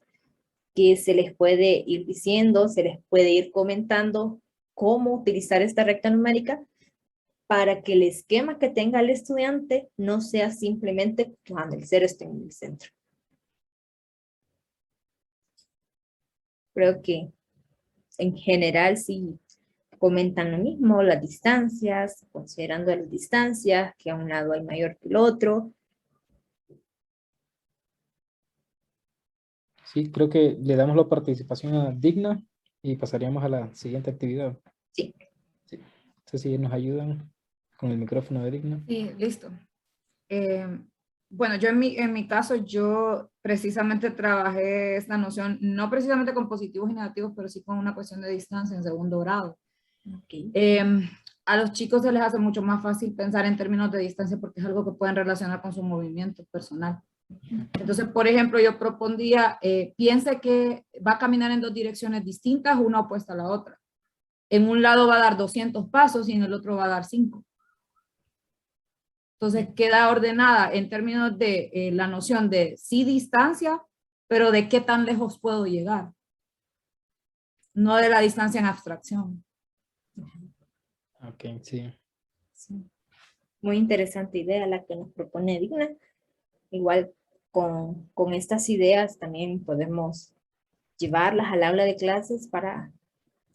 que se les puede ir diciendo, se les puede ir comentando cómo utilizar esta recta numérica para que el esquema que tenga el estudiante no sea simplemente cuando el 0 esté en el centro. Creo que en general sí comentan lo mismo, las distancias, considerando las distancias, que a un lado hay mayor que el otro. Sí, creo que le damos la participación a Digna y pasaríamos a la siguiente actividad. Sí. Sí. Entonces, si nos ayudan con el micrófono de Digna. Sí, listo. Bueno, yo en mi caso, yo precisamente trabajé esta noción, no precisamente con positivos y negativos, pero sí con una cuestión de distancia en segundo grado. Okay. A los chicos se les hace mucho más fácil pensar en términos de distancia porque es algo que pueden relacionar con su movimiento personal. Entonces, por ejemplo, yo propondría, piense que va a caminar en dos direcciones distintas, una opuesta a la otra. En un lado va a dar 200 pasos y en el otro va a dar 5. Entonces queda ordenada en términos de la noción de sí distancia, pero de qué tan lejos puedo llegar. No de la distancia en abstracción. Ok, sí. Sí. Muy interesante idea la que nos propone Digna. Igual con estas ideas también podemos llevarlas al aula de clases para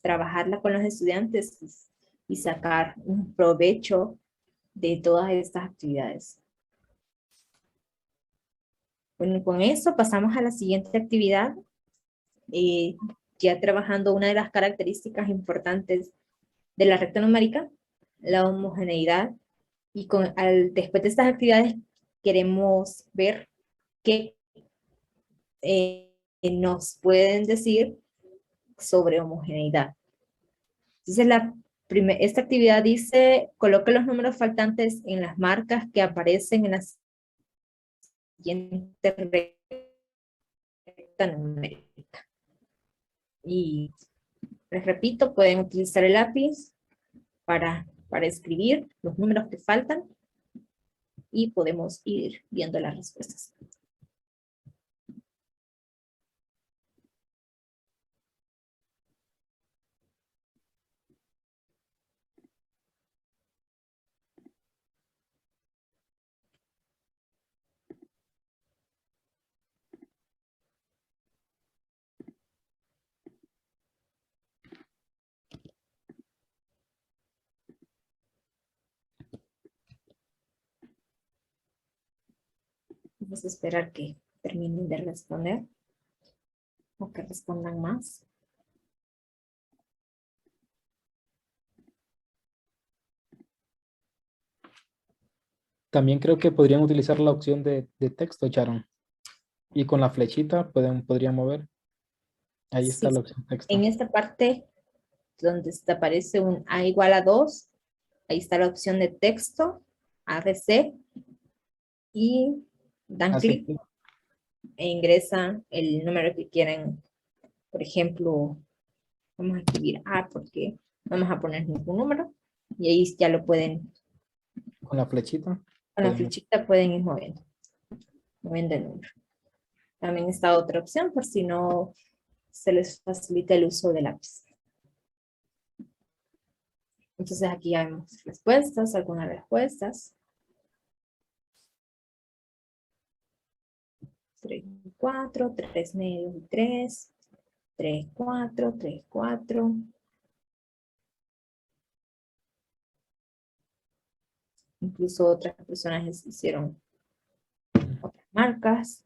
trabajarla con los estudiantes y sacar un provecho de todas estas actividades. Bueno, con eso pasamos a la siguiente actividad, ya trabajando una de las características importantes de la recta numérica, la homogeneidad, y después de estas actividades queremos ver qué nos pueden decir sobre homogeneidad. Entonces, esta actividad dice, coloque los números faltantes en las marcas que aparecen en la siguiente recta numérica. Y les repito, pueden utilizar el lápiz para escribir los números que faltan y podemos ir viendo las respuestas. Vamos a esperar que terminen de responder o que respondan más. También creo que podrían utilizar la opción de texto, Sharon. Y con la flechita podrían mover. Ahí está Sí, la opción texto. en esta parte donde te aparece un A igual a 2, ahí está la opción de texto, ABC, y dan Así clic e ingresan el número que quieren. Por ejemplo, vamos a escribir A porque no vamos a poner ningún número, y ahí ya lo pueden, con la flechita. con la flechita pueden ir moviendo el número. También está otra opción por si no se les facilita el uso del lápiz. Entonces aquí ya vemos respuestas, algunas respuestas. 3, 4, 3 medios y 3, 3, 4, 3, 4. Incluso otras personas hicieron otras marcas.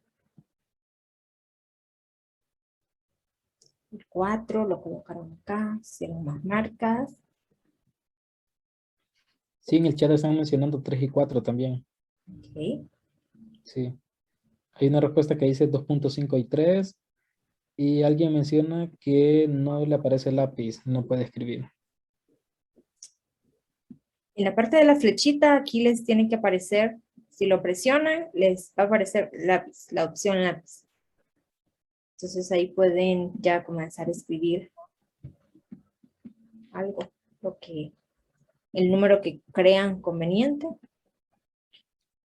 El 4 lo colocaron acá, hicieron más marcas. Sí, en el chat están mencionando 3 y 4 también. Ok. Sí. Hay una respuesta que dice 2.5 y 3. Y alguien menciona que no le aparece el lápiz, no puede escribir. En la parte de la flechita, aquí les tiene que aparecer, si lo presionan, les va a aparecer lápiz, la opción lápiz. Entonces ahí pueden ya comenzar a escribir algo, el número que crean conveniente.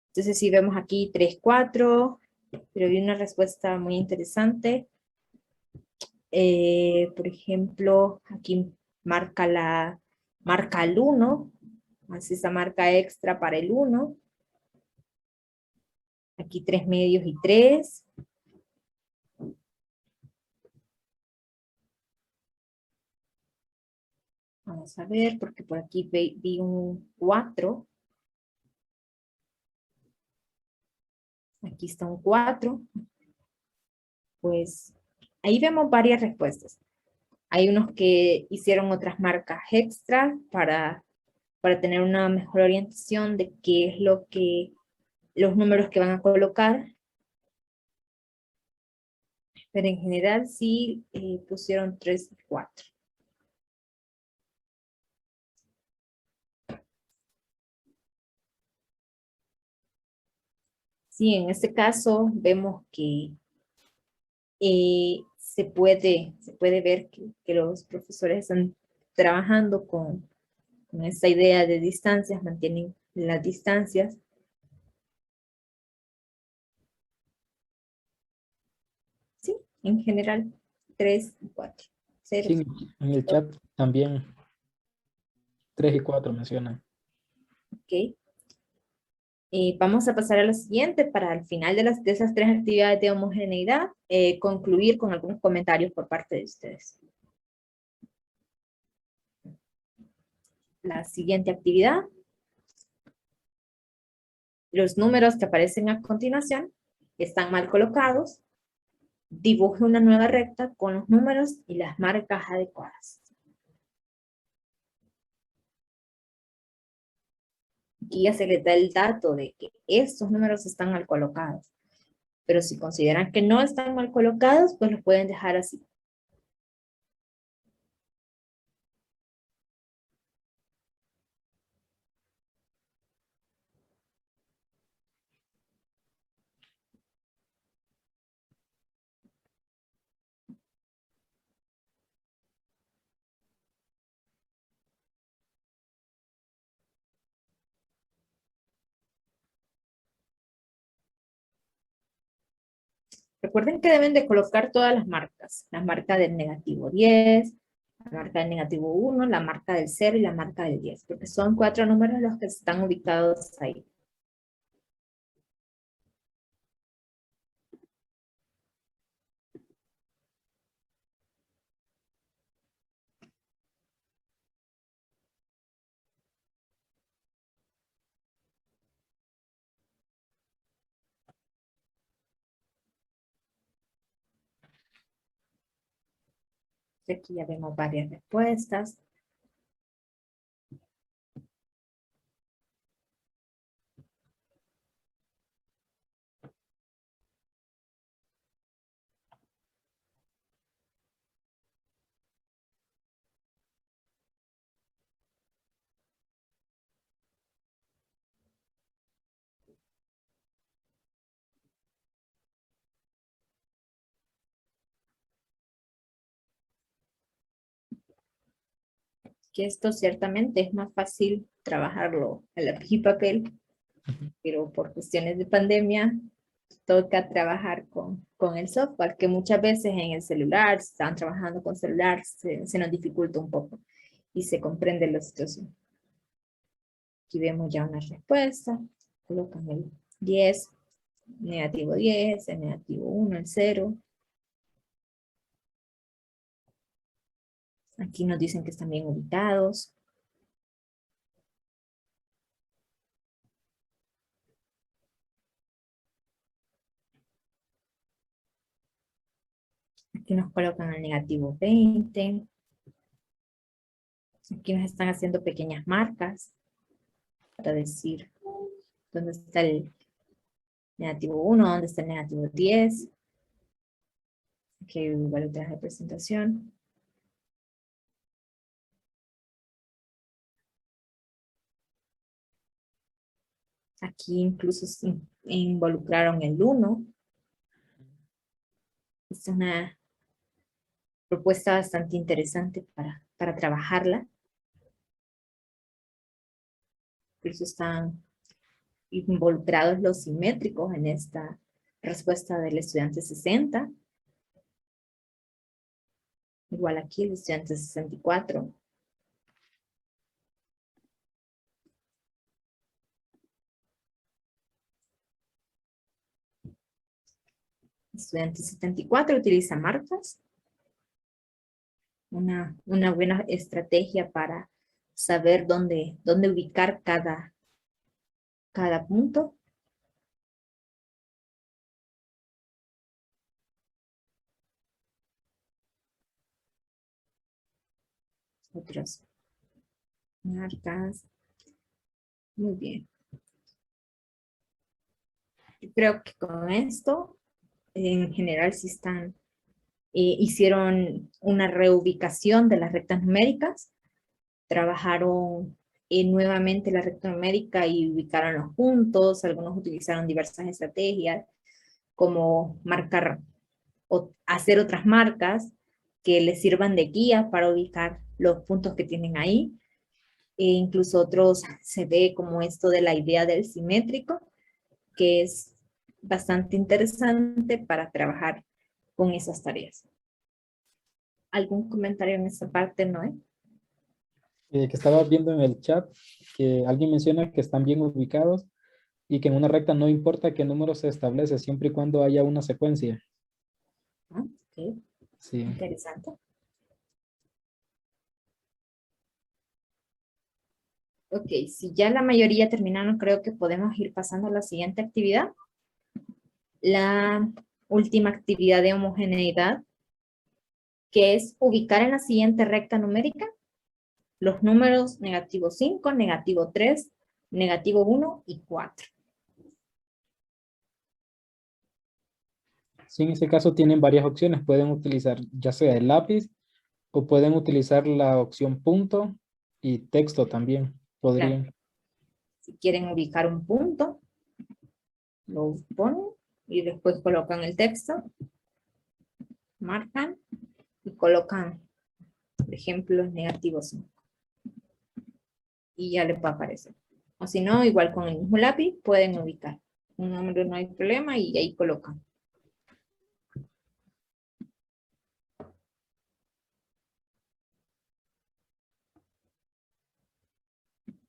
Entonces si vemos aquí 3, 4, pero hay una respuesta muy interesante. Por ejemplo, aquí marca el 1, hace esa marca extra para el 1. Aquí 3 medios y 3. Vamos a ver, porque por aquí vi un 4. Aquí está un 4. Pues ahí vemos varias respuestas. Hay unos que hicieron otras marcas extra para tener una mejor orientación de qué es los números que van a colocar. Pero en general sí pusieron 3 y 4. Sí, en este caso vemos que se puede ver que los profesores están trabajando con esta idea de distancias, mantienen las distancias en general, 3 y 4. 0. Sí, en el chat también 3 y 4 mencionan. Ok. Vamos a pasar a lo siguiente para al final de esas 3 actividades de homogeneidad, concluir con algunos comentarios por parte de ustedes. La siguiente actividad. Los números que aparecen a continuación están mal colocados. Dibuje una nueva recta con los números y las marcas adecuadas. Aquí ya se les da el dato de que estos números están mal colocados. Pero si consideran que no están mal colocados, pues los pueden dejar así. Recuerden que deben de colocar todas las marcas. La marca del -10, la marca del -1, la marca del 0 y la marca del 10. Porque son 4 números los que están ubicados ahí. Aquí ya vemos varias respuestas. Que esto ciertamente es más fácil trabajarlo a lápiz y papel, pero por cuestiones de pandemia toca trabajar con el software, que muchas veces en el celular, si están trabajando con celular, se nos dificulta un poco y se comprende la situación. Aquí vemos ya una respuesta, colocan el 10, -10, el -1, el 0. Aquí nos dicen que están bien ubicados. Aquí nos colocan el -20. Aquí nos están haciendo pequeñas marcas para decir dónde está el -1, dónde está el -10. Aquí hay igual otra representación. Aquí incluso involucraron el 1. Es una propuesta bastante interesante para trabajarla. Incluso están involucrados los simétricos en esta respuesta del estudiante 60. Igual aquí el estudiante 64. El estudiante 74 utiliza marcas. Una buena estrategia para saber dónde ubicar cada punto. Otras marcas. Muy bien. Yo creo que con esto, en general, sí están, hicieron una reubicación de las rectas numéricas, trabajaron nuevamente la recta numérica y ubicaron los puntos. Algunos utilizaron diversas estrategias, como marcar o hacer otras marcas que les sirvan de guía para ubicar los puntos que tienen ahí. E incluso otros se ve como esto de la idea del simétrico, que es bastante interesante para trabajar con esas tareas. ¿Algún comentario en esta parte, Noé? Que estaba viendo en el chat que alguien menciona que están bien ubicados y que en una recta no importa qué número se establece, siempre y cuando haya una secuencia. Ah, ok, Sí. interesante. Ok, si ya la mayoría terminaron, creo que podemos ir pasando a la siguiente actividad. La última actividad de homogeneidad, que es ubicar en la siguiente recta numérica los números negativo 5, negativo 3, negativo 1 y 4. Sí, en ese caso tienen varias opciones. Pueden utilizar ya sea el lápiz o pueden utilizar la opción punto y texto también. Podrían. Claro. Si quieren ubicar un punto, lo ponen y después colocan el texto, marcan y colocan, por ejemplo, negativo 5. Y ya les va a aparecer. O si no, igual con el mismo lápiz pueden ubicar. Un número no hay problema y ahí colocan.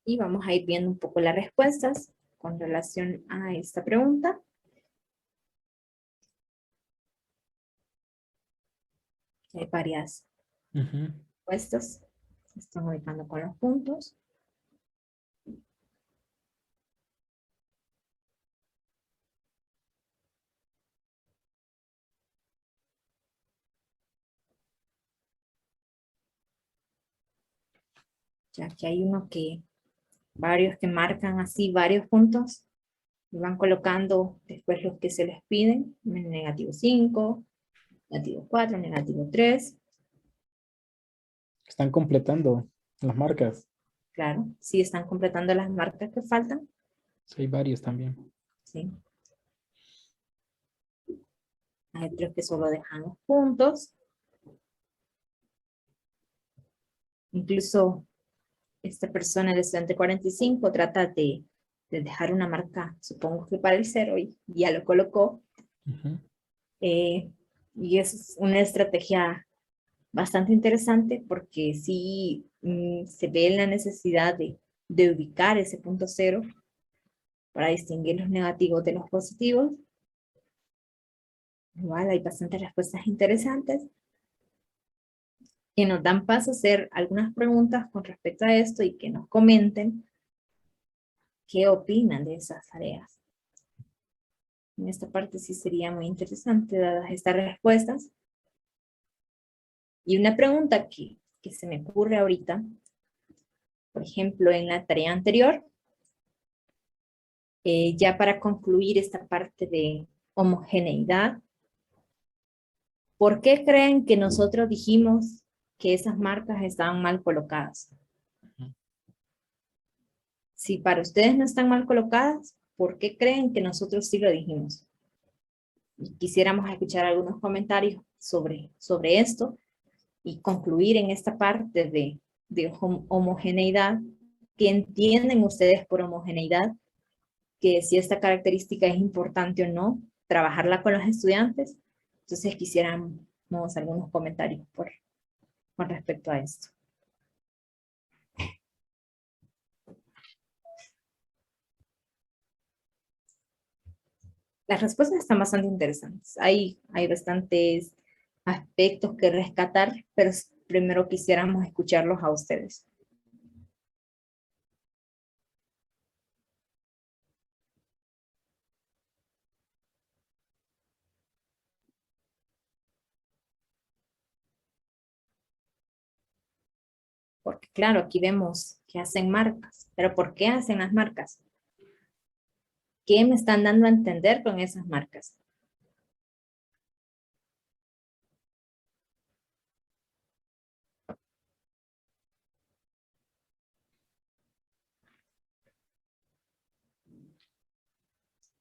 Y vamos a ir viendo un poco las respuestas con relación a esta pregunta. Hay varias respuestas. Se están ubicando con los puntos. Ya que hay varios que marcan así varios puntos. Y van colocando después los que se les piden. Negativo 5, negativo 4, negativo 3. Están completando las marcas. Claro, sí están completando las marcas que faltan. Sí, hay varios también. Sí. Hay otros que solo dejan los puntos. Incluso esta persona, el estudiante 45, trata de dejar una marca, supongo que para el 0, y ya lo colocó. Y es una estrategia bastante interesante porque sí se ve la necesidad de ubicar ese punto 0 para distinguir los negativos de los positivos. Igual hay bastantes respuestas interesantes que nos dan paso a hacer algunas preguntas con respecto a esto y que nos comenten qué opinan de esas tareas. En esta parte sí sería muy interesante dadas estas respuestas. Y una pregunta que se me ocurre ahorita, por ejemplo, en la tarea anterior, ya para concluir esta parte de homogeneidad, ¿por qué creen que nosotros dijimos que esas marcas estaban mal colocadas? Si para ustedes no están mal colocadas, ¿por qué creen que nosotros sí lo dijimos? Y quisiéramos escuchar algunos comentarios sobre esto y concluir en esta parte de homogeneidad. ¿Qué entienden ustedes por homogeneidad? Que si esta característica es importante o no, trabajarla con los estudiantes. Entonces quisiéramos algunos comentarios con respecto a esto. Las respuestas están bastante interesantes. Hay bastantes aspectos que rescatar, pero primero quisiéramos escucharlos a ustedes. Porque claro, aquí vemos que hacen marcas, pero ¿por qué hacen las marcas? ¿Qué me están dando a entender con esas marcas?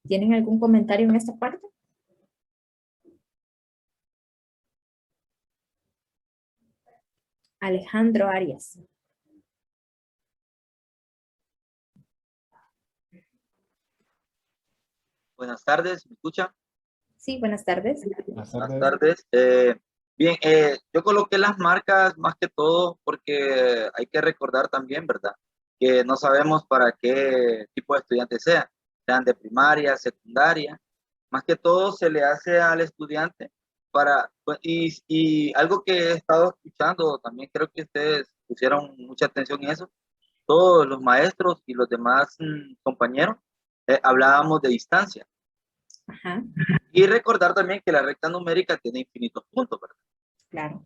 ¿Tienen algún comentario en esta parte? Alejandro Arias. Buenas tardes, ¿me escucha? Sí, buenas tardes. Buenas Buenas tardes. tardes. Bien, yo coloqué las marcas más que todo porque hay que recordar también, ¿verdad? Que no sabemos para qué tipo de estudiantes sean de primaria, secundaria. Más que todo se le hace al estudiante y algo que he estado escuchando, también creo que ustedes pusieron mucha atención en eso, todos los maestros y los demás compañeros, hablábamos de distancia. Ajá, Y recordar también que la recta numérica tiene infinitos puntos, ¿verdad? claro.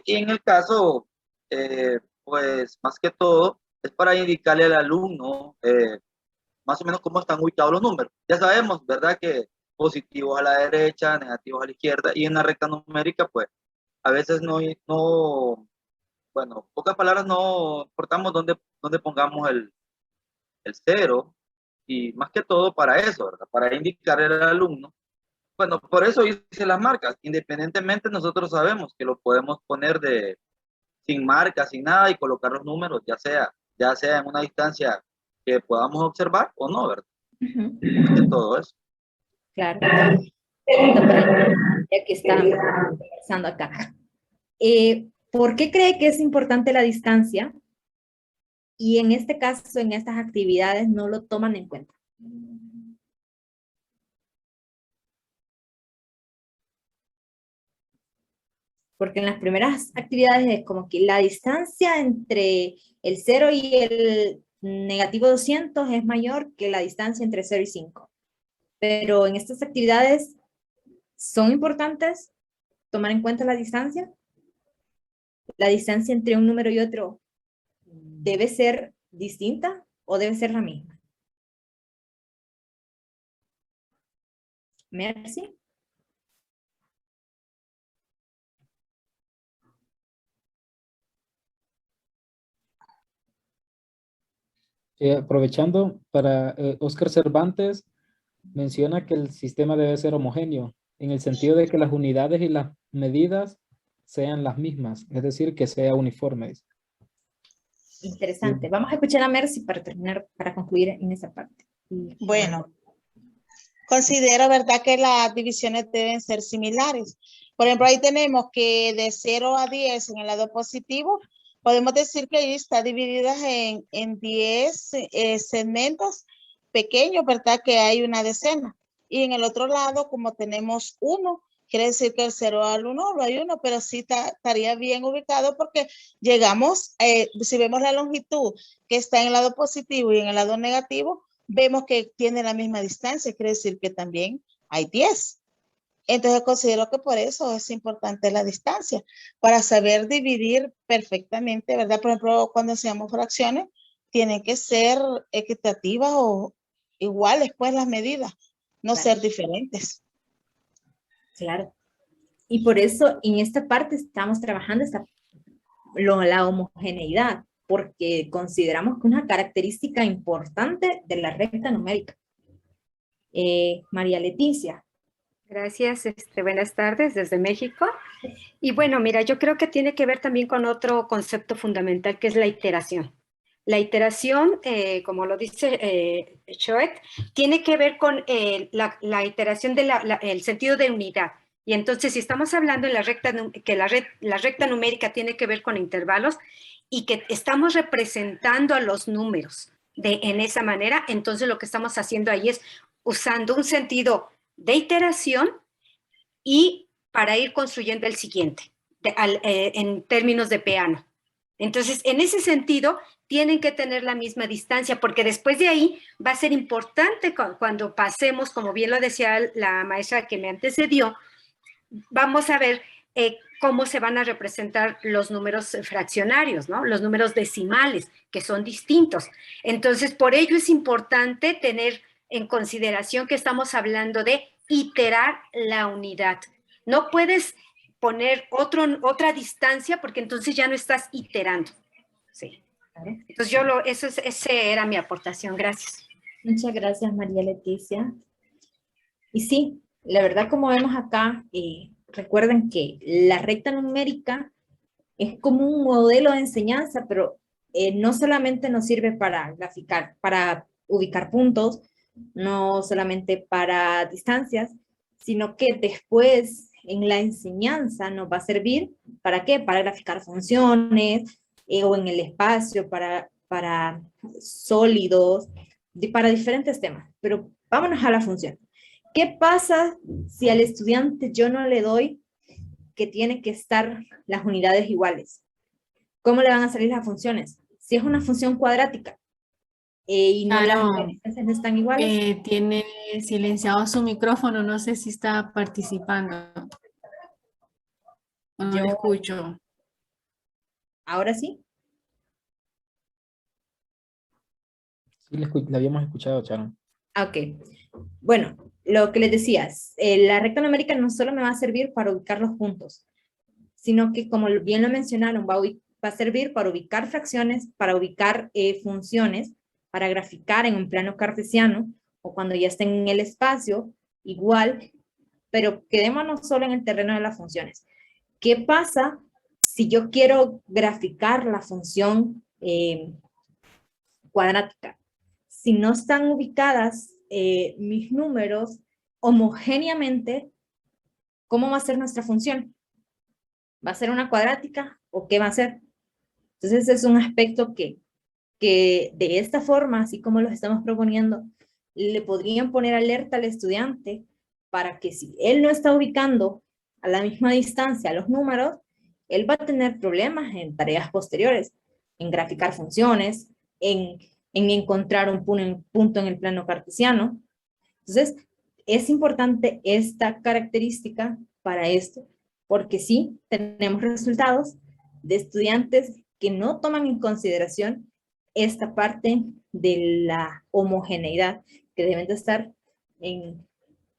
Y en el caso, pues más que todo, es para indicarle al alumno más o menos cómo están ubicados los números. Ya sabemos, ¿verdad? Que positivos a la derecha, negativos a la izquierda, y en la recta numérica, pues a veces bueno, pocas palabras, no importamos dónde pongamos el cero, y más que todo para eso, ¿verdad? Para indicarle al alumno. Bueno, por eso hice las marcas. Independientemente, nosotros sabemos que lo podemos poner sin marcas, sin nada, y colocar los números, ya sea en una distancia que podamos observar o no, ¿verdad? Ujú, De todo eso. claro. Pregunta para ya que estamos conversando acá. ¿Por qué cree que es importante la distancia? Y en este caso, en estas actividades, no lo toman en cuenta. Porque en las primeras actividades es como que la distancia entre el 0 y el negativo 200 es mayor que la distancia entre 0 y 5. Pero en estas actividades, ¿son importantes tomar en cuenta la distancia? ¿La distancia entre un número y otro debe ser distinta o debe ser la misma? Merci. Aprovechando, para Óscar Cervantes menciona que el sistema debe ser homogéneo, en el sentido de que las unidades y las medidas sean las mismas, es decir, que sea uniforme. Interesante. Vamos a escuchar a Mercy para terminar, para concluir en esa parte. Bueno, considero, ¿verdad?, que las divisiones deben ser similares. Por ejemplo, ahí tenemos que de 0 a 10 en el lado positivo, podemos decir que ahí está dividida en 10 segmentos pequeños, ¿verdad?, que hay una decena. Y en el otro lado, como tenemos 1, quiere decir que el 0 al 1 no hay 1, pero sí estaría bien ubicado porque llegamos, si vemos la longitud que está en el lado positivo y en el lado negativo, vemos que tiene la misma distancia, quiere decir que también hay 10. Entonces considero que por eso es importante la distancia, para saber dividir perfectamente, ¿verdad? Por ejemplo, cuando hacemos fracciones, tienen que ser equitativas o iguales, pues, las medidas, no Claro. ser diferentes. Claro. Y por eso en esta parte estamos trabajando la homogeneidad, porque consideramos que una característica importante de la recta numérica. María Leticia. Gracias, buenas tardes desde México. Y bueno, mira, yo creo que tiene que ver también con otro concepto fundamental que es la iteración. La iteración, como lo dice Choet, tiene que ver con la iteración del sentido de unidad. Y entonces, si estamos hablando en que la recta numérica tiene que ver con intervalos y que estamos representando a los números en esa manera, entonces lo que estamos haciendo ahí es usando un sentido de iteración y para ir construyendo el siguiente, en términos de peano. Entonces, en ese sentido, tienen que tener la misma distancia, porque después de ahí va a ser importante cuando pasemos, como bien lo decía la maestra que me antecedió, vamos a ver cómo se van a representar los números fraccionarios, ¿no? Los números decimales, que son distintos. Entonces, por ello es importante tener en consideración que estamos hablando de iterar la unidad. No puedes poner otra distancia porque entonces ya no estás iterando. Sí. Entonces ese era mi aportación. Gracias. Muchas gracias, María Leticia. Y sí, la verdad, como vemos acá, recuerden que la recta numérica es como un modelo de enseñanza, pero no solamente nos sirve para graficar, para ubicar puntos, no solamente para distancias, sino que después en la enseñanza nos va a servir, ¿para qué? Para graficar funciones, o en el espacio, para sólidos, para diferentes temas. Pero vámonos a la función. ¿Qué pasa si al estudiante yo no le doy que tiene que estar las unidades iguales? ¿Cómo le van a salir las funciones? Si es una función cuadrática y no las distancias no están iguales. Tiene silenciado su micrófono, no sé si está participando. No lo escucho. ¿Ahora sí? Sí, la habíamos escuchado, Sharon. Ok. Bueno, lo que les decía, la recta numérica no solo me va a servir para ubicar los puntos, sino que, como bien lo mencionaron, va a servir para ubicar fracciones, para ubicar funciones, para graficar en un plano cartesiano, o cuando ya estén en el espacio, igual, pero quedémonos solo en el terreno de las funciones. ¿Qué pasa si yo quiero graficar la función cuadrática? Si no están ubicadas mis números homogéneamente, ¿cómo va a ser nuestra función? ¿Va a ser una cuadrática o qué va a ser? Entonces es un aspecto que de esta forma, así como lo estamos proponiendo, le podrían poner alerta al estudiante para que si él no está ubicando a la misma distancia los números, él va a tener problemas en tareas posteriores, en graficar funciones, en encontrar un punto en el plano cartesiano. Entonces, es importante esta característica para esto, porque sí tenemos resultados de estudiantes que no toman en consideración esta parte de la homogeneidad, que deben de estar,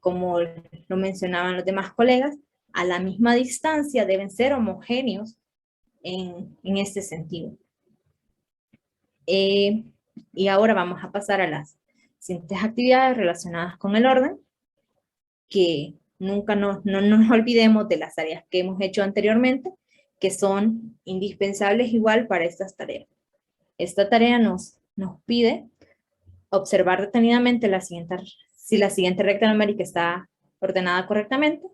como lo mencionaban los demás colegas, a la misma distancia, deben ser homogéneos en este sentido. Y ahora vamos a pasar a las siguientes actividades relacionadas con el orden, que nunca no nos olvidemos de las tareas que hemos hecho anteriormente, que son indispensables igual para estas tareas. Esta tarea nos pide observar detenidamente si la siguiente recta numérica está ordenada correctamente.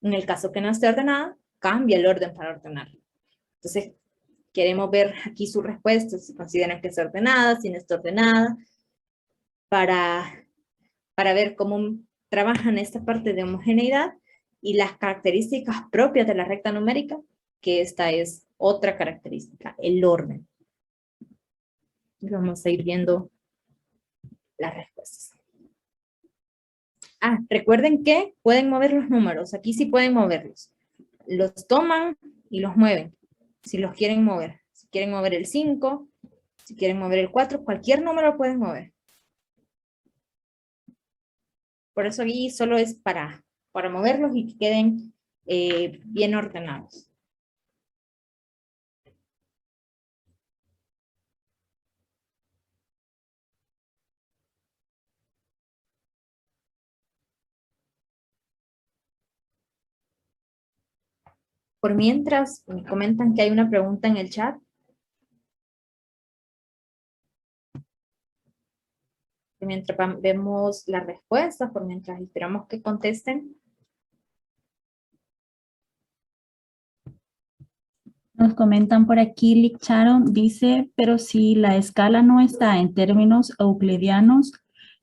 En el caso que no esté ordenada, cambia el orden para ordenarla. Entonces, queremos ver aquí su respuesta, si consideran que está ordenada, si no está ordenada, para ver cómo trabajan esta parte de homogeneidad y las características propias de la recta numérica, que esta es otra característica, el orden. Y vamos a ir viendo las respuestas. Recuerden que pueden mover los números, aquí sí pueden moverlos. Los toman y los mueven, si los quieren mover. Si quieren mover el 5, si quieren mover el 4, cualquier número pueden mover. Por eso aquí solo es para moverlos y que queden bien ordenados. Por mientras, me comentan que hay una pregunta en el chat. Mientras vemos las respuestas, por mientras esperamos que contesten. Nos comentan por aquí, Lick Sharon dice, pero si la escala no está en términos euclidianos,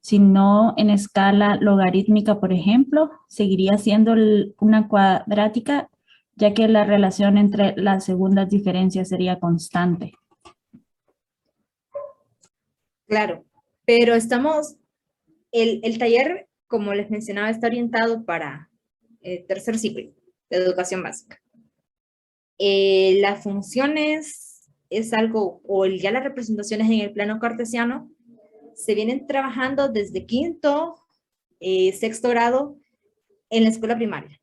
sino en escala logarítmica, por ejemplo, seguiría siendo una cuadrática, ya que la relación entre las segundas diferencias sería constante. Claro, pero el taller, como les mencionaba, está orientado para tercer ciclo de educación básica. Las funciones es algo, o ya las representaciones en el plano cartesiano, se vienen trabajando desde quinto, sexto grado en la escuela primaria.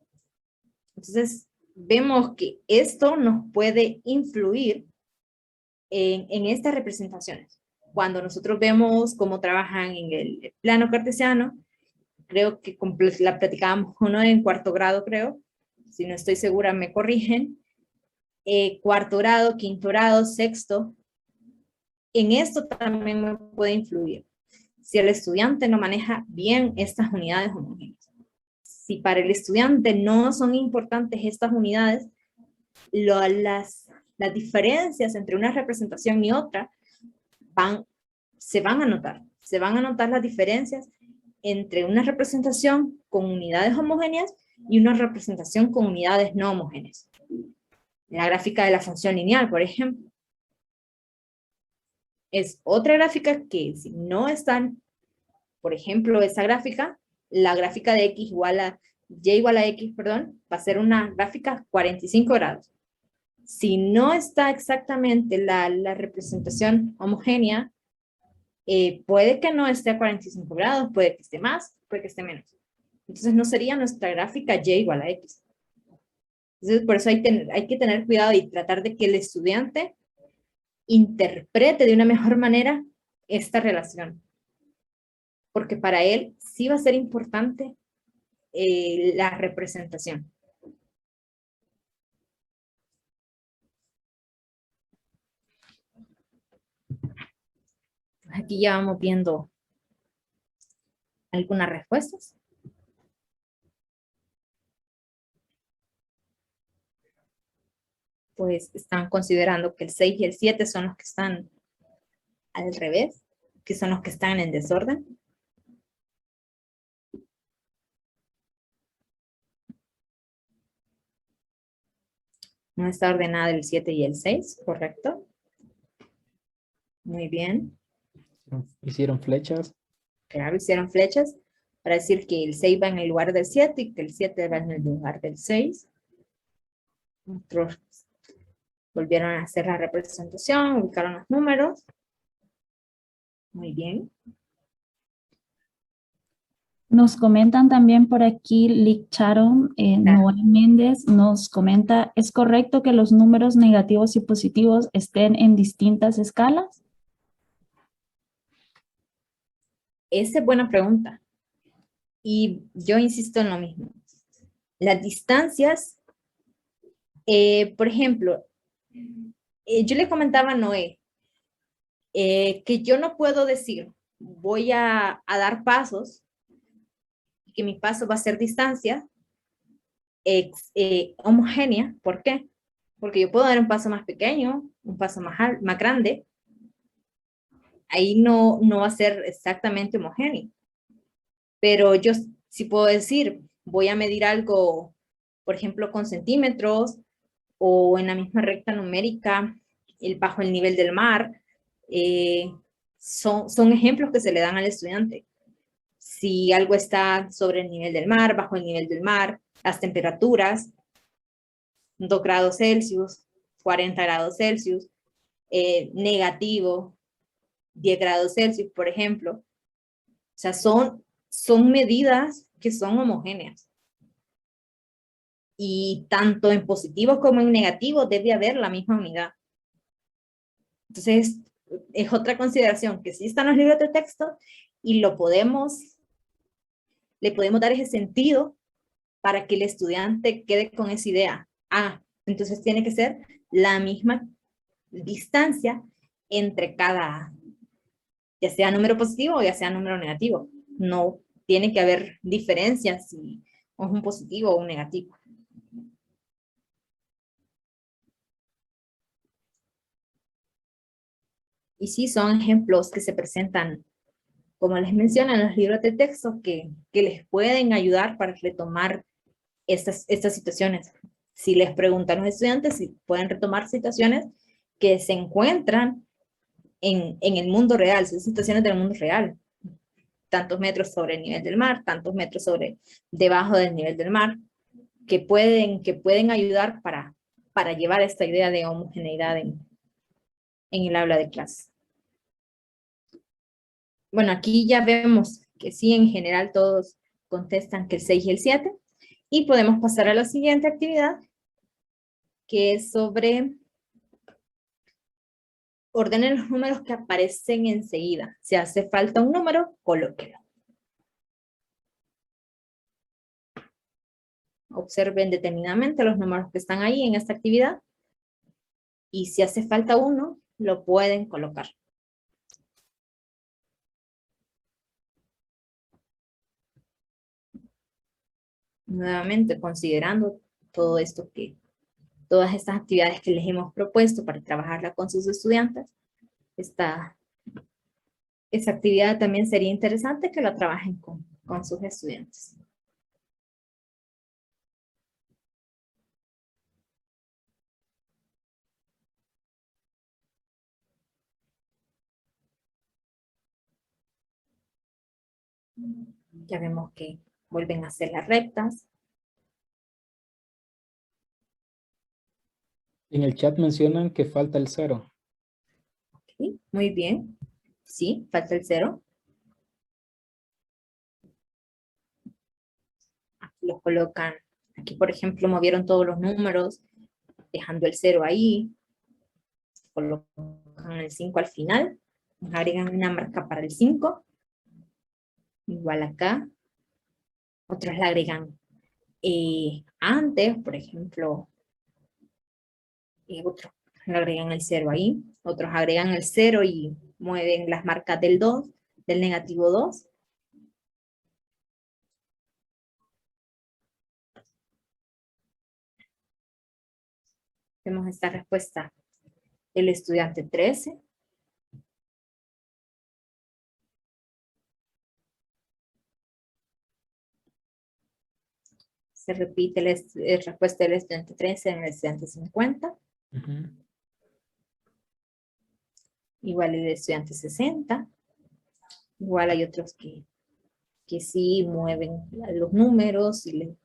Entonces, vemos que esto nos puede influir en estas representaciones. Cuando nosotros vemos cómo trabajan en el plano cartesiano, creo que la platicábamos uno en cuarto grado, creo, si no estoy segura me corrigen, cuarto grado, quinto grado, sexto, en esto también me puede influir si el estudiante no maneja bien estas unidades homogéneas. si para el estudiante no son importantes estas unidades, las diferencias entre una representación y otra se van a notar. Se van a notar las diferencias entre una representación con unidades homogéneas y una representación con unidades no homogéneas. La gráfica de la función lineal, por ejemplo, es otra gráfica que si no están, por ejemplo, esa gráfica, la gráfica de x igual a y igual a x, perdón, va a ser una gráfica 45 grados. Si no está exactamente la representación homogénea, puede que no esté a 45 grados, puede que esté más, puede que esté menos. Entonces no sería nuestra gráfica y igual a x. Entonces por eso hay que tener cuidado y tratar de que el estudiante interprete de una mejor manera esta relación. Porque para él sí va a ser importante la representación. Aquí ya vamos viendo algunas respuestas. Pues están considerando que el 6 y el 7 son los que están al revés, que son los que están en desorden. No está ordenada el 7 y el 6, ¿correcto? Muy bien. Hicieron flechas. Claro, hicieron flechas para decir que el 6 va en el lugar del 7 y que el 7 va en el lugar del 6. Otros volvieron a hacer la representación, ubicaron los números. Muy bien. Nos comentan también por aquí, Lick Charon, Noel Méndez nos comenta, ¿es correcto que los números negativos y positivos estén en distintas escalas? Esa es buena pregunta. Y yo insisto en lo mismo. Las distancias, por ejemplo, yo le comentaba a Noé que yo no puedo decir, voy a dar pasos, que mi paso va a ser distancia homogénea. ¿Por qué? Porque yo puedo dar un paso más pequeño, un paso más grande. Ahí no va a ser exactamente homogéneo. Pero yo sí puedo decir, voy a medir algo, por ejemplo, con centímetros, o en la misma recta numérica, bajo el nivel del mar. Son ejemplos que se le dan al estudiante. Si algo está sobre el nivel del mar, bajo el nivel del mar, las temperaturas, 2 grados Celsius, 40 grados Celsius, negativo, 10 grados Celsius, por ejemplo. O sea, son medidas que son homogéneas. Y tanto en positivo como en negativo debe haber la misma unidad. Entonces, es otra consideración que sí está en los libros de texto y le podemos dar ese sentido para que el estudiante quede con esa idea. Entonces tiene que ser la misma distancia entre cada, ya sea número positivo o ya sea número negativo. No tiene que haber diferencias si es un positivo o un negativo. Y sí, son ejemplos que se presentan, como les mencionan en los libros de texto, que les pueden ayudar para retomar estas situaciones. Si les preguntan a los estudiantes si pueden retomar situaciones que se encuentran en el mundo real, son situaciones del mundo real. Tantos metros sobre el nivel del mar, tantos metros debajo del nivel del mar, que pueden ayudar para llevar esta idea de homogeneidad en el aula de clase. Bueno, aquí ya vemos que sí, en general todos contestan que el 6 y el 7. Y podemos pasar a la siguiente actividad, que es sobre ordenen los números que aparecen enseguida. Si hace falta un número, colóquelo. Observen detenidamente los números que están ahí en esta actividad. Y si hace falta uno, lo pueden colocar. nuevamente considerando todo esto todas estas actividades que les hemos propuesto para trabajarla con sus estudiantes, esta actividad también sería interesante que la trabajen con sus estudiantes. Ya vemos que vuelven a hacer las rectas. En el chat mencionan que falta el 0. Ok, muy bien. Sí, falta el 0. Aquí los colocan. Aquí, por ejemplo, movieron todos los números, dejando el 0 ahí. Colocan el 5 al final. Agregan una marca para el 5. Igual acá. Otros la agregan antes, por ejemplo. Y otros le agregan el 0 ahí. Otros agregan el 0 y mueven las marcas del 2, del negativo 2. Vemos esta respuesta. El estudiante 13. Se repite la respuesta del estudiante 13 en el estudiante 50. Igual el estudiante 60. Igual hay otros que sí mueven los números y le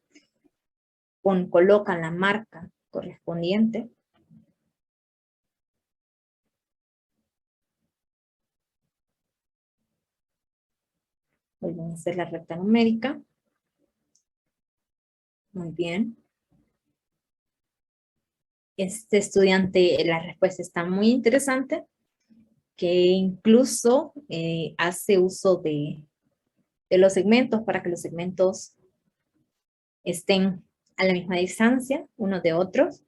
colocan la marca correspondiente. Vuelven a hacer la recta numérica. Muy bien. Este estudiante, la respuesta está muy interesante, que incluso hace uso de los segmentos para que los segmentos estén a la misma distancia unos de otros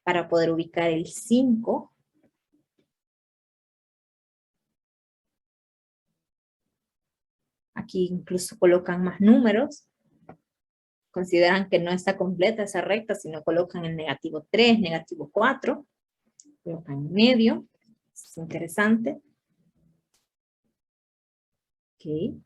para poder ubicar el 5. Aquí incluso colocan más números. Consideran que no está completa esa recta, sino colocan el negativo 3, negativo 4. Colocan en medio. Es interesante. Ok.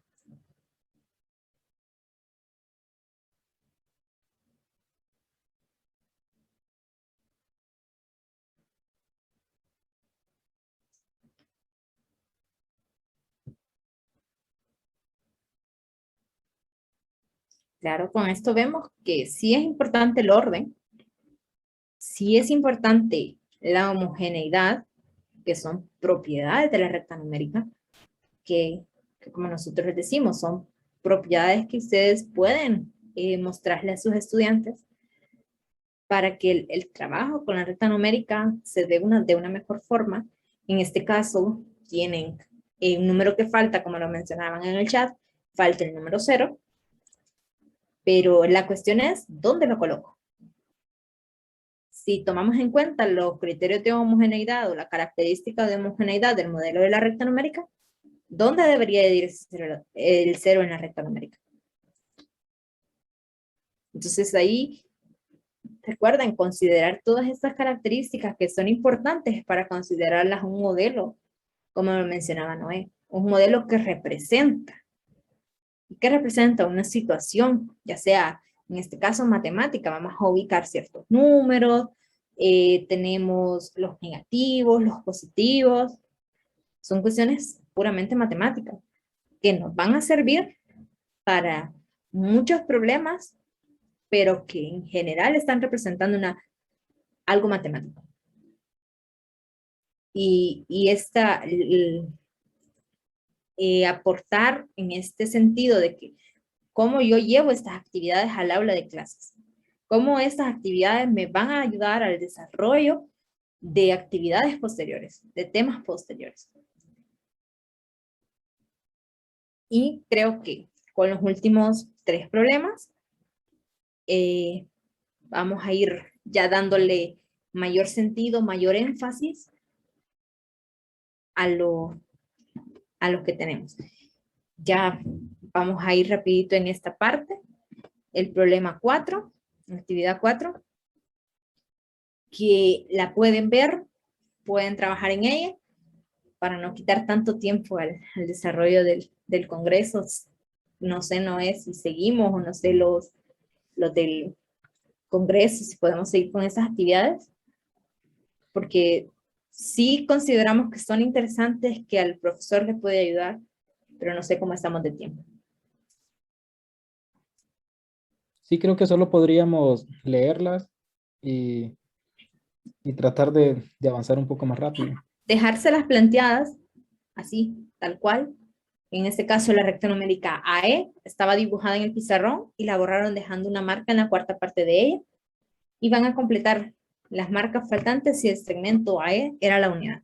Claro, con esto vemos que sí es importante el orden, sí es importante la homogeneidad, que son propiedades de la recta numérica, que como nosotros les decimos, son propiedades que ustedes pueden mostrarle a sus estudiantes para que el trabajo con la recta numérica se dé de una mejor forma. En este caso, tienen un número que falta, como lo mencionaban en el chat, falta el número 0. Pero la cuestión es, ¿dónde lo coloco? Si tomamos en cuenta los criterios de homogeneidad o la característica de homogeneidad del modelo de la recta numérica, ¿dónde debería ir el 0 en la recta numérica? Entonces ahí, recuerden considerar todas estas características que son importantes para considerarlas un modelo, como lo mencionaba Noé, un modelo que representa una situación, ya sea en este caso matemática, vamos a ubicar ciertos números, tenemos los negativos, los positivos, son cuestiones puramente matemáticas que nos van a servir para muchos problemas, pero que en general están representando algo matemático. Y aportar en este sentido de que cómo yo llevo estas actividades al aula de clases, cómo estas actividades me van a ayudar al desarrollo de actividades posteriores, de temas posteriores. Y creo que con los últimos 3 problemas vamos a ir ya dándole mayor sentido, mayor énfasis a lo que tenemos. Ya vamos a ir rapidito en esta parte. el problema 4, actividad 4, que la pueden ver, pueden trabajar en ella, para no quitar tanto tiempo al desarrollo del Congreso. No sé, Noé, si seguimos o no sé los del Congreso, si podemos seguir con esas actividades, porque sí consideramos que son interesantes, que al profesor le puede ayudar, pero no sé cómo estamos de tiempo. Sí, creo que solo podríamos leerlas y tratar de avanzar un poco más rápido. Dejárselas planteadas, así, tal cual. En este caso, la recta numérica AE estaba dibujada en el pizarrón y la borraron dejando una marca en la cuarta parte de ella. Y van a completar las marcas faltantes si el segmento AE era la unidad.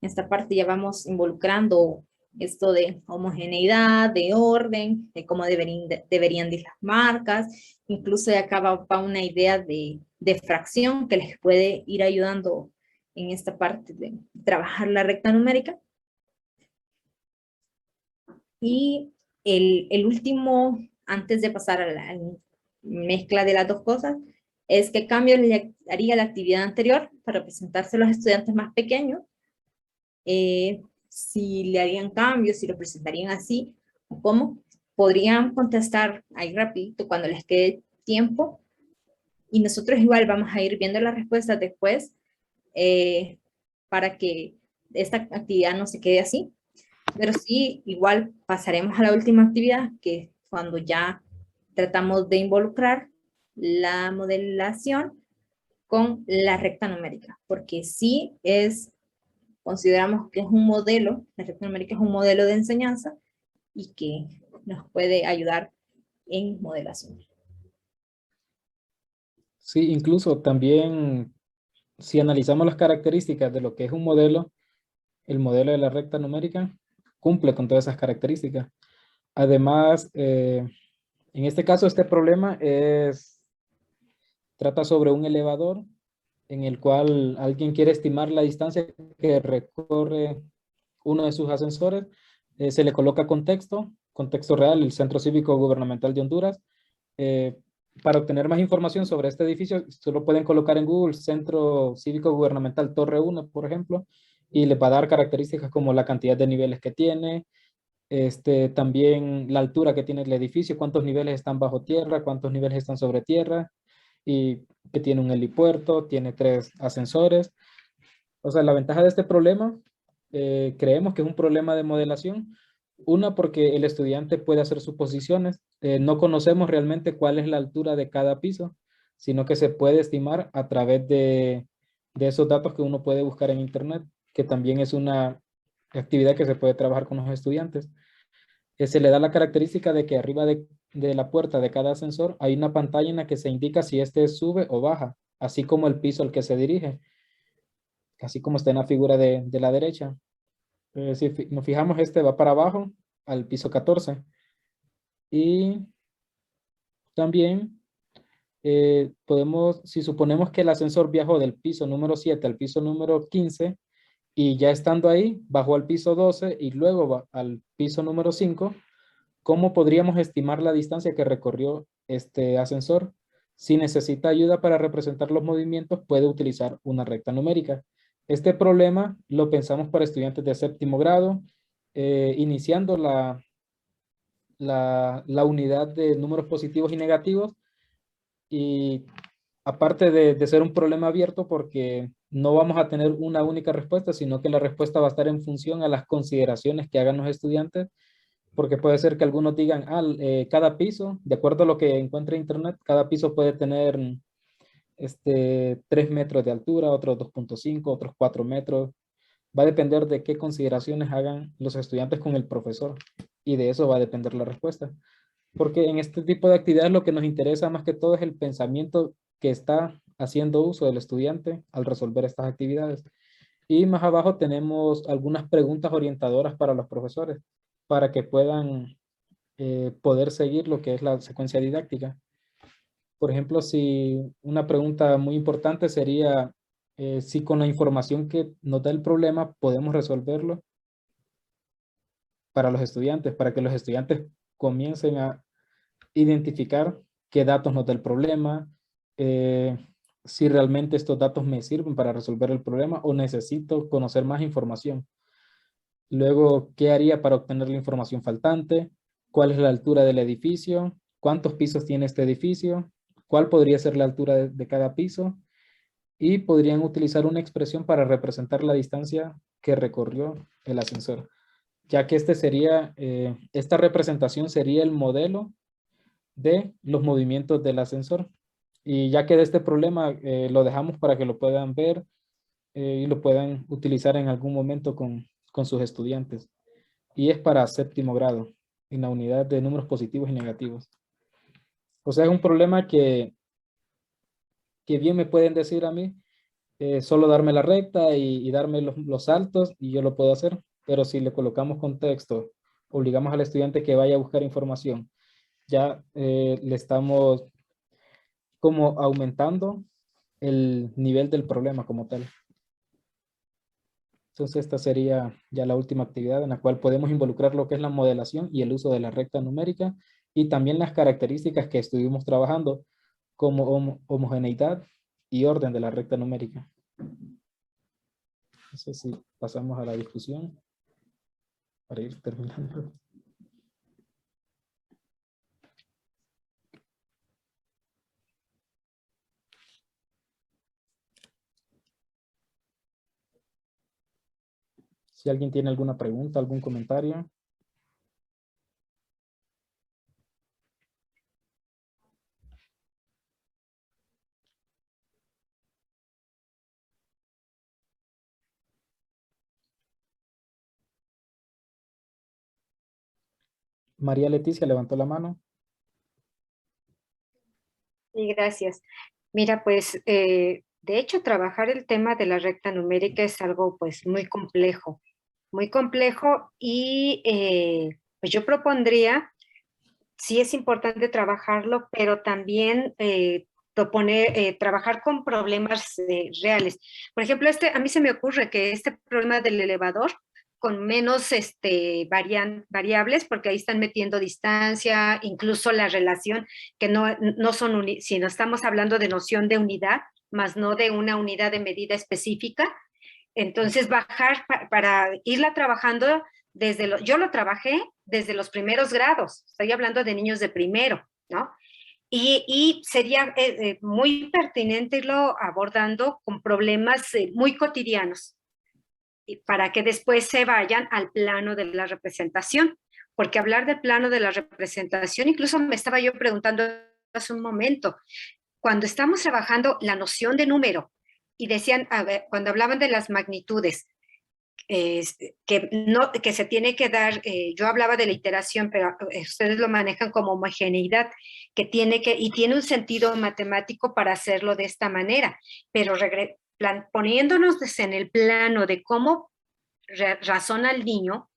En esta parte ya vamos involucrando esto de homogeneidad, de orden, de cómo deberían ir las marcas. Incluso de acá va una idea de fracción que les puede ir ayudando en esta parte de trabajar la recta numérica. Y el último, antes de pasar a la mezcla de las dos cosas, es qué cambio le haría la actividad anterior para presentarse a los estudiantes más pequeños, si le harían cambios, si lo presentarían así, o cómo. Podrían contestar ahí rapidito cuando les quede tiempo, y nosotros igual vamos a ir viendo las respuestas después, para que esta actividad no se quede así. Pero sí, igual pasaremos a la última actividad, que es cuando ya tratamos de involucrar la modelación con la recta numérica, porque sí consideramos que es un modelo, la recta numérica es un modelo de enseñanza y que nos puede ayudar en modelación. Sí, incluso también si analizamos las características de lo que es un modelo, el modelo de la recta numérica cumple con todas esas características. Además, en este caso, este problema trata sobre un elevador en el cual alguien quiere estimar la distancia que recorre uno de sus ascensores. Se le coloca contexto real, el Centro Cívico Gubernamental de Honduras. Para obtener más información sobre este edificio, solo pueden colocar en Google Centro Cívico Gubernamental Torre 1, por ejemplo, y le va a dar características como la cantidad de niveles que tiene, también la altura que tiene el edificio, cuántos niveles están bajo tierra, cuántos niveles están sobre tierra, y que tiene un helipuerto, tiene 3 ascensores. O sea, la ventaja de este problema, creemos que es un problema de modelación. Una, porque el estudiante puede hacer suposiciones. No conocemos realmente cuál es la altura de cada piso, sino que se puede estimar a través de esos datos que uno puede buscar en internet, que también es una actividad que se puede trabajar con los estudiantes. Se le da la característica de que arriba de la puerta de cada ascensor hay una pantalla en la que se indica si este sube o baja, así como el piso al que se dirige, así como está en la figura de la derecha. Si nos fijamos, este va para abajo al piso 14. Y también si suponemos que el ascensor viajó del piso número 7 al piso número 15, y ya estando ahí, bajó al piso 12 y luego va al piso número 5, ¿cómo podríamos estimar la distancia que recorrió este ascensor? Si necesita ayuda para representar los movimientos, puede utilizar una recta numérica. Este problema lo pensamos para estudiantes de 7º grado, iniciando la unidad de números positivos y negativos, y aparte de ser un problema abierto, porque no vamos a tener una única respuesta, sino que la respuesta va a estar en función a las consideraciones que hagan los estudiantes, porque puede ser que algunos digan, cada piso, de acuerdo a lo que encuentre en internet, cada piso puede tener 3 metros de altura, otros 2.5, otros 4 metros. Va a depender de qué consideraciones hagan los estudiantes con el profesor, y de eso va a depender la respuesta. Porque en este tipo de actividades lo que nos interesa más que todo es el pensamiento que está haciendo uso del estudiante al resolver estas actividades. Y más abajo tenemos algunas preguntas orientadoras para los profesores, para que puedan poder seguir lo que es la secuencia didáctica. Por ejemplo, una pregunta muy importante sería si con la información que nos da el problema podemos resolverlo para los estudiantes, para que los estudiantes comiencen a identificar qué datos nos da el problema, si realmente estos datos me sirven para resolver el problema o necesito conocer más información. Luego, ¿qué haría para obtener la información faltante? ¿Cuál es la altura del edificio? ¿Cuántos pisos tiene este edificio? ¿Cuál podría ser la altura de cada piso? Y podrían utilizar una expresión para representar la distancia que recorrió el ascensor, ya que esta representación sería el modelo de los movimientos del ascensor. Y ya que de este problema lo dejamos para que lo puedan ver y lo puedan utilizar en algún momento con sus estudiantes. Y es para 7º grado, en la unidad de números positivos y negativos. O sea, es un problema que bien me pueden decir a mí, solo darme la recta y darme los saltos y yo lo puedo hacer. Pero si le colocamos contexto, obligamos al estudiante que vaya a buscar información, ya le estamos como aumentando el nivel del problema como tal. Entonces esta sería ya la última actividad en la cual podemos involucrar lo que es la modelación y el uso de la recta numérica y también las características que estuvimos trabajando como homogeneidad y orden de la recta numérica. No sé si pasamos a la discusión para ir terminando. Si alguien tiene alguna pregunta, algún comentario. María Leticia levantó la mano. Sí, gracias. Mira, pues, de hecho, trabajar el tema de la recta numérica es algo, pues, muy complejo y pues yo propondría, sí es importante trabajarlo, pero también trabajar con problemas reales. Por ejemplo, a mí se me ocurre que este problema del elevador, con menos variables, porque ahí están metiendo distancia, incluso la relación, que no son, si no estamos hablando de noción de unidad, más no de una unidad de medida específica. Entonces, bajar para irla trabajando yo lo trabajé desde los primeros grados, estoy hablando de niños de primero, ¿no? Y sería muy pertinente irlo abordando con problemas muy cotidianos, para que después se vayan al plano de la representación, porque hablar del plano de la representación, incluso me estaba yo preguntando hace un momento, cuando estamos trabajando la noción de número, y decían, a ver, cuando hablaban de las magnitudes, que se tiene que dar, yo hablaba de la iteración, pero ustedes lo manejan como homogeneidad, y tiene un sentido matemático para hacerlo de esta manera, pero poniéndonos en el plano de cómo razona el niño,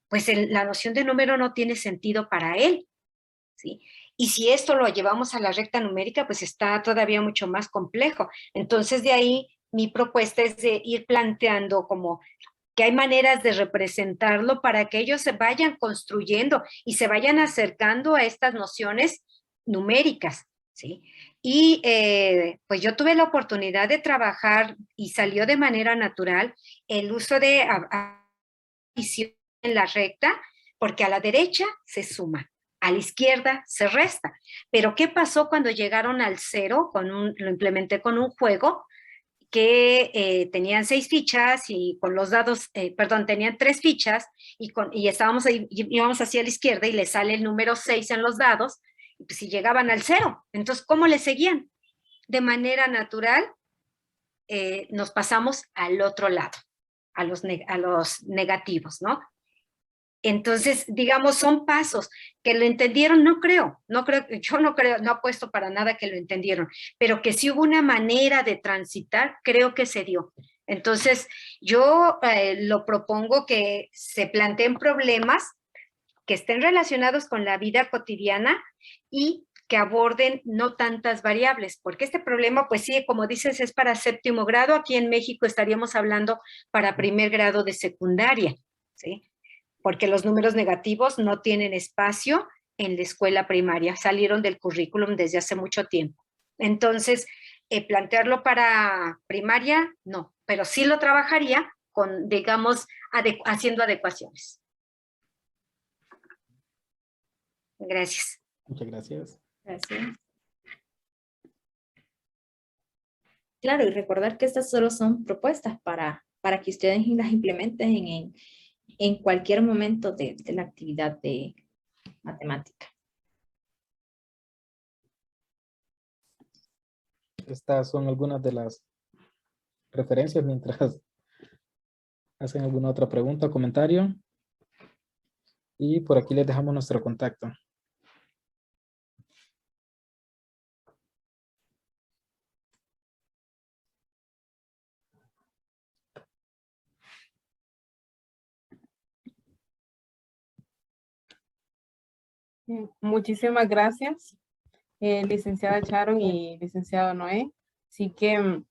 pues la noción de número no tiene sentido para él, ¿sí? Y si esto lo llevamos a la recta numérica, pues está todavía mucho más complejo. Entonces, de ahí mi propuesta es de ir planteando como que hay maneras de representarlo para que ellos se vayan construyendo y se vayan acercando a estas nociones numéricas, ¿sí? Y pues yo tuve la oportunidad de trabajar y salió de manera natural el uso de adición en la recta, porque a la derecha se suma, a la izquierda se resta. Pero ¿qué pasó cuando llegaron al 0? Lo implementé con un juego que tenían 6 fichas y con los dados, tenían 3 fichas y íbamos hacia la izquierda y le sale el número 6 en los dados, y pues si llegaban al 0, entonces ¿cómo le seguían? De manera natural nos pasamos al otro lado, a los negativos, ¿no? Entonces, digamos, son pasos que lo entendieron, no apuesto para nada que lo entendieron, pero que sí hubo una manera de transitar, creo que se dio. Entonces, yo lo propongo que se planteen problemas que estén relacionados con la vida cotidiana y que aborden no tantas variables, porque este problema, pues sí, como dices, es para 7º grado, aquí en México estaríamos hablando para 1er grado de secundaria, ¿sí? Porque los números negativos no tienen espacio en la escuela primaria, salieron del currículum desde hace mucho tiempo. Entonces, plantearlo para primaria, no, pero sí lo trabajaría con, digamos, haciendo adecuaciones. Gracias. Muchas gracias. Gracias. Claro, y recordar que estas solo son propuestas para que ustedes las implementen en cualquier momento de la actividad de matemática. Estas son algunas de las referencias mientras hacen alguna otra pregunta o comentario. Y por aquí les dejamos nuestro contacto. Muchísimas gracias, licenciada Sharon y licenciado Noé. Así que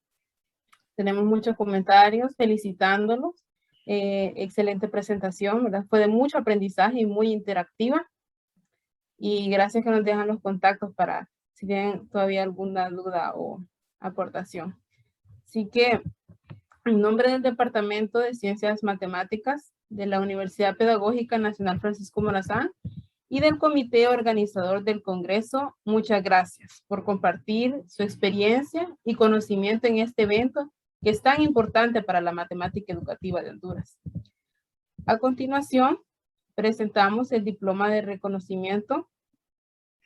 tenemos muchos comentarios felicitándolos. Excelente presentación, ¿verdad? Fue de mucho aprendizaje y muy interactiva. Y gracias que nos dejan los contactos para si tienen todavía alguna duda o aportación. Así que en nombre del Departamento de Ciencias Matemáticas de la Universidad Pedagógica Nacional Francisco Morazán y del comité organizador del Congreso, muchas gracias por compartir su experiencia y conocimiento en este evento que es tan importante para la matemática educativa de Honduras. A continuación, presentamos el diploma de reconocimiento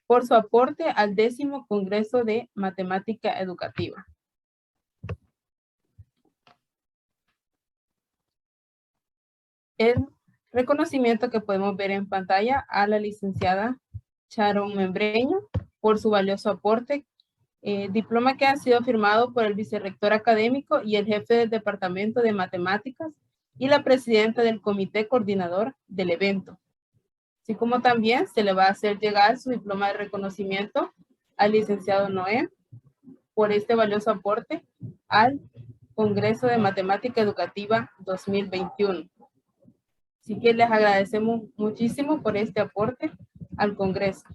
por su aporte al 10º Congreso de Matemática Educativa. El reconocimiento que podemos ver en pantalla a la licenciada Sharon Membreño por su valioso aporte, diploma que ha sido firmado por el vicerrector académico y el jefe del Departamento de Matemáticas y la presidenta del comité coordinador del evento. Así como también se le va a hacer llegar su diploma de reconocimiento al licenciado Noé por este valioso aporte al Congreso de Matemática Educativa 2021. Así que les agradecemos muchísimo por este aporte al Congreso.